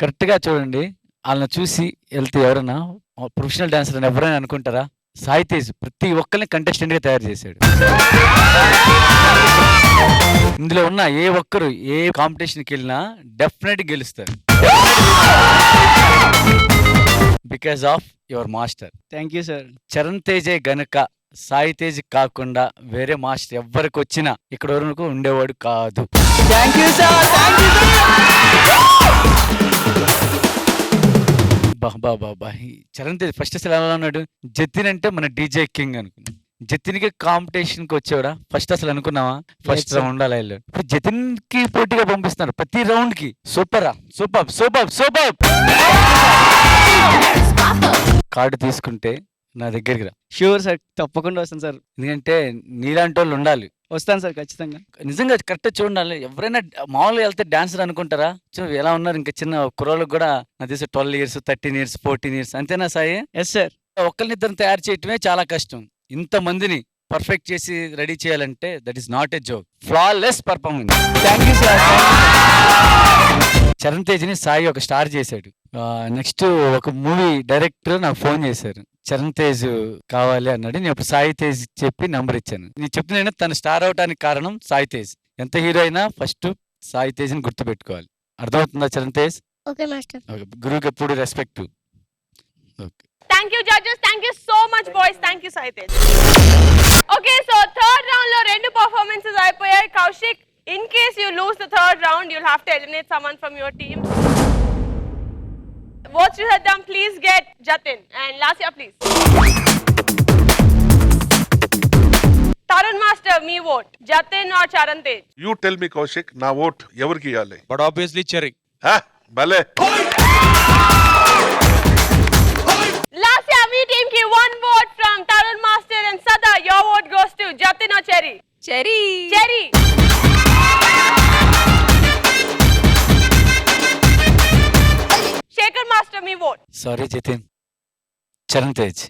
Speaker 12: కరెక్ట్ గా చూడండి, వాళ్ళని చూసి వెళ్తే ఎవరైనా ప్రొఫెషనల్ డాన్సర్ అని ఎవరైనా అనుకుంటారా? సాయి తేజ్ ప్రతి ఒక్కరిని కంటెస్టెంట్ గా తయారు చేశాడు. ఇందులో ఉన్న ఏ ఒక్కరు ఏ కాంపిటీషన్కి వెళ్ళినా డెఫినెట్ గెలుస్తారు. Because of your master. Thank you sir. Charan తేజే గనుక సాయి తేజ్ కాకుండా వేరే మాస్టర్ ఎవ్వరికి వచ్చినా ఇక్కడ వరకు ఉండేవాడు కాదు. Thank you sir. Baba Charan Tej first అసలు ఎలా ఉన్నాడు? జతిన్ అంటే మన డీజే కింగ్ అనుకున్నాం. జతిన్కి కాంపిటీషన్ కి వచ్చాడా ఫస్ట్ అసలు అనుకున్నావా? ఫస్ట్ రౌండ్ అలా వెళ్ళాడు. ఇప్పుడు జతిన్ కి పోటీగా పంపిస్తున్నారు ప్రతి రౌండ్ కి. సూపరా, సూపర్ సూపర్ సూపర్. కార్డు తీసుకుంటే నా దగ్గరికి రా.
Speaker 15: షూర్ సార్, తప్పకుండా వస్తాను సార్.
Speaker 12: ఎందుకంటే నీలాంటి వాళ్ళు ఉండాలి.
Speaker 15: వస్తాను సార్ ఖచ్చితంగా.
Speaker 12: నిజంగా కరెక్ట్ చూడాలి. ఎవరైనా మామూలుగా వెళ్తే డాన్సర్ అనుకుంటారా? ఎలా ఉన్నారు ఇంకా చిన్న కుర్రోళ్ళకి కూడా నాకు తెలిసి 12 years 13 years 14 years అంతేనా సాయి?
Speaker 15: Yes sir.
Speaker 12: ఒక్కరినిద్దరిని తయారు చేయటమే చాలా కష్టం. ఇంతమందిని పర్ఫెక్ట్ చేసి రెడీ చేయాలంటే that is not a joke. Flawless performance. Thank you sir. Charan తేజ్ని సాయి ఒక స్టార్ చేశాడు. నెక్స్ట్ ఒక మూవీ డైరెక్టర్ నాకు ఫోన్ చేశారు, చరణ్ తేజ్ కావాలి అన్నాడు. నేను ఇప్పుడు సాయి తేజ్ చెప్పి నంబర్ ఇచ్చాను. నేను చెప్తున్నాను తను స్టార్ అవడానికి కారణం సాయి తేజ్. ఎంత హీరో అయినా ఫస్ట్ సాయి తేజ్ని గుర్తుపెట్టుకోవాలి. అర్థమవుతుందా చరణ్ తేజ్?
Speaker 8: Okay master.
Speaker 12: గురువుకి ఎప్పుడు respect. Okay.
Speaker 2: Thank you judges. Thank you so much boys. Thank you Sai Tej. Okay, so third round lo rendu performances aipoyayi. Kaushik, in case you lose the third round, you'll have to eliminate someone from your team. Votes you had done, please get Jatin and Lasya please. Tarun Master, me vote. Jatin or Charan Tej?
Speaker 4: You tell me Kaushik, నా vote ఎవరికి ఇవ్వాలి?
Speaker 1: But obviously Cherry.
Speaker 4: భలే.
Speaker 2: Lasya, me team ki one vote from Tarun Master and Sada. Your vote goes to Jatin or Cherry?
Speaker 6: Cherry.
Speaker 2: Cherry. Shekhar Master, me vote.
Speaker 12: Sorry Jatin, Charan Tej.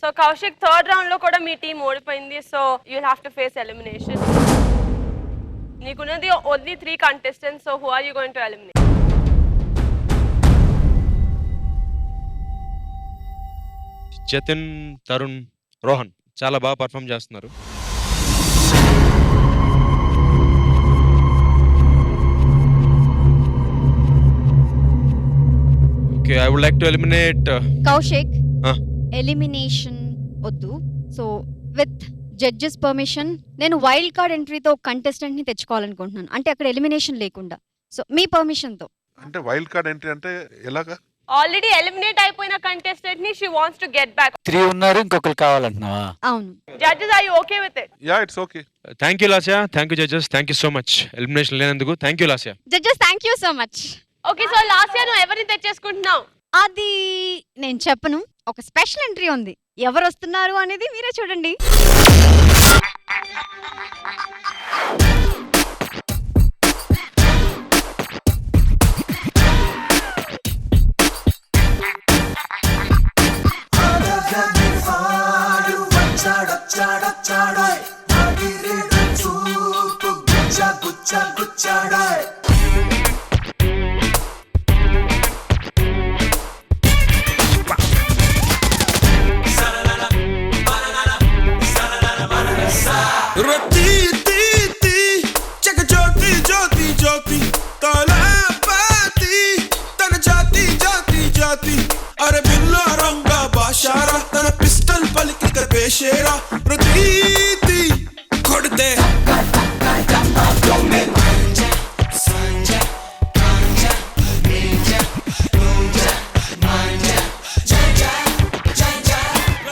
Speaker 2: So Kaushik, third round lo kuda me team ఓడిపోయింది. So you'll have to face elimination. నీకున్నది only 3 contestants. So who are you going to eliminate?
Speaker 4: Jatin, Tarun, Rohan చాలా బాగా perform చేస్తున్నారు. Okay, I would like to eliminate
Speaker 3: Kaushik. Elimination వద్దు. So with judges permission నేను wild card ఎంట్రీతో contestant ని తెచ్చుకోవాలనుకుంటున్నాను. అంటే అక్కడ ఎలిమినేషన్ లేకుండా. సో మీ పర్మిషన్ తో.
Speaker 4: అంటే వైల్డ్ కార్డ్ ఎంట్రీ అంటే ఎలాగా?
Speaker 2: ఆల్రెడీ ఎలిమినేట్ అయిపోయిన కంటెస్టెంట్ ని she wants to get back.
Speaker 12: 3 ఉన్నారు, ఇంకొకరు కావాలంటున్నావా?
Speaker 3: అవును.
Speaker 2: Judges are you okay with it?
Speaker 4: Yeah, it's okay. Thank you Lasya. Thank you judges. Thank you so much elimination లేనందుకు. Thank you Lasya.
Speaker 3: Judges thank you so much.
Speaker 2: Okay, so Lasya నువ్వు ఎవరిని తెచ్చేసుకుంటున్నావు?
Speaker 3: అది నేను చెప్పను. ఒక స్పెషల్ ఎంట్రీ ఉంది. ఎవరు వస్తున్నారు అనేది మీరే చూడండి.
Speaker 11: अरे बिल्ला रंगा बाशारा तन पिस्टल पलकी कर बेशेरा प्रतीति खोड़ दे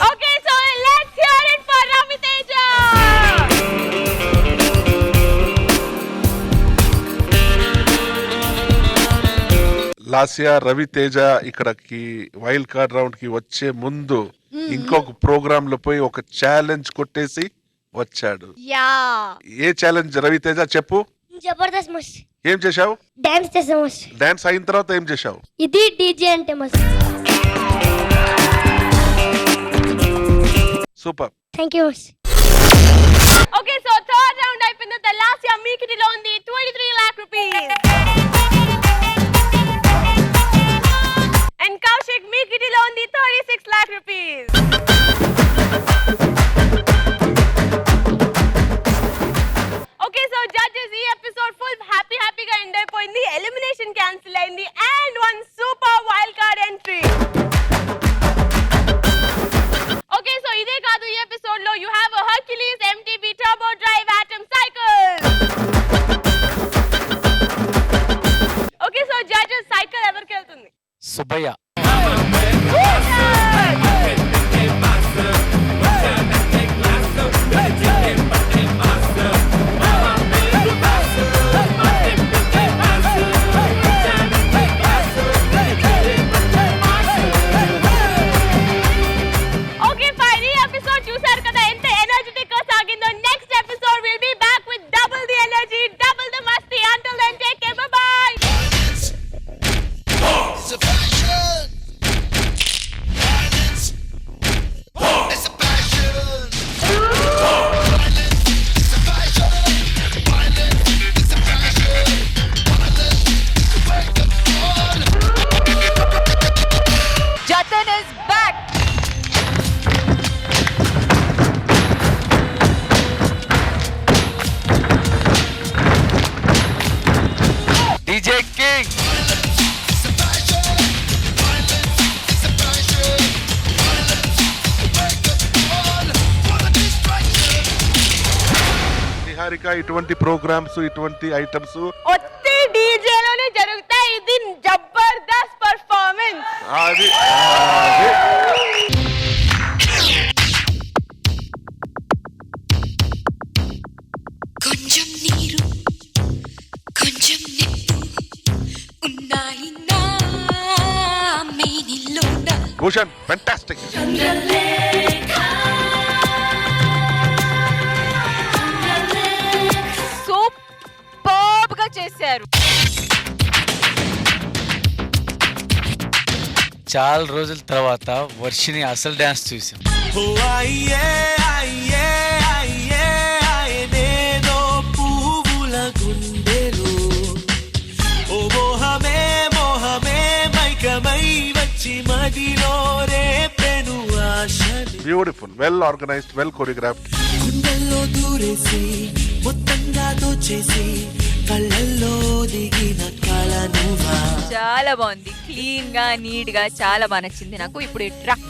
Speaker 2: Okay, so let's hear it for Ravi Teja.
Speaker 4: Lasya, Ravi Teja ఇక్కడికి వైల్డ్ కార్డ్ రౌండ్ కి వచ్చే ముందు ఇంకొక ప్రోగ్రామ్ లో పోయి ఒక ఛాలెంజ్ కొట్టేసి వచ్చాడు.
Speaker 3: యా.
Speaker 4: ఏ ఛాలెంజ్ రవి తేజ చెప్పు?
Speaker 8: జబర్దస్త్ మస్త్.
Speaker 4: ఏం చేశావు?
Speaker 8: డాన్స్ చేసాం మస్త్.
Speaker 4: డాన్స్ అయిన తర్వాత ఏం చేశావు?
Speaker 8: ఇది డీజే అంటే మస్త్.
Speaker 4: సూపర్.
Speaker 8: థాంక్యూ మస్త్.
Speaker 2: Okay, so third round అయిపోయిన తర్వాత లాస్యా మీ కిటిలో ఉంది 23 lakh rupees. And Kaushik మీ కిటిలో ఉంది 36 lakh rupees. Okay, so judges, ఈ ఎపిసోడ్ ఫుల్ హ్యాపీగా ఎండ్ అయిపోయింది. ఎలిమినేషన్ క్యాన్సిల్ అయింది and one super wild card entry. Okay, so ఇదే కాదు, ఈ ఎపిసోడ్ లో you have a Hercules MTB Turbo Drive Atom Cycle. Okay, so judges, cycle ఎవరికి వెళ్తుంది?
Speaker 12: సుబ్బయ్య.
Speaker 2: Okay, fine. ఈ ఎపిసోడ్ చూసారు కదా ఎంత ఎనర్జెటిక్ గా సాగిందో. Next episode will be back with double the energy.
Speaker 4: Niharika ఇటువంటి ప్రోగ్రామ్స్ ఇటువంటి ఐటమ్స్
Speaker 2: ఒత్తి డీజేలోనే జరుగుతాయి. ఇది జబర్దస్త్ పర్ఫార్మెన్స్.
Speaker 4: అది
Speaker 9: కొంచెం నీరు కొంచెం నిప్పు ఉన్నాయి నా మేనిలోన
Speaker 4: భూషణ్ ఫెంటాస్టిక్.
Speaker 6: సూపర్బ్ గా చేశారు.
Speaker 5: చాలా రోజుల తర్వాత వర్షిని అసలు డాన్స్ చూసాం.
Speaker 9: పువ్వుల గుండెలు ఓ మోహమే మోహమే మైకమై వచ్చి మదిలో రేపెను ఆశలు
Speaker 4: beautiful, well organised, well choreographed.
Speaker 9: గుండెల్లో దూరేసి మొత్తంగా దోచేసి కళ్ళల్లో దిగిన కళ నువ్వా.
Speaker 6: చాలా బాగుంది, క్లీన్ గా నీట్ గా చాలా బాగా నచ్చింది నాకు. ఇప్పుడు ట్రక్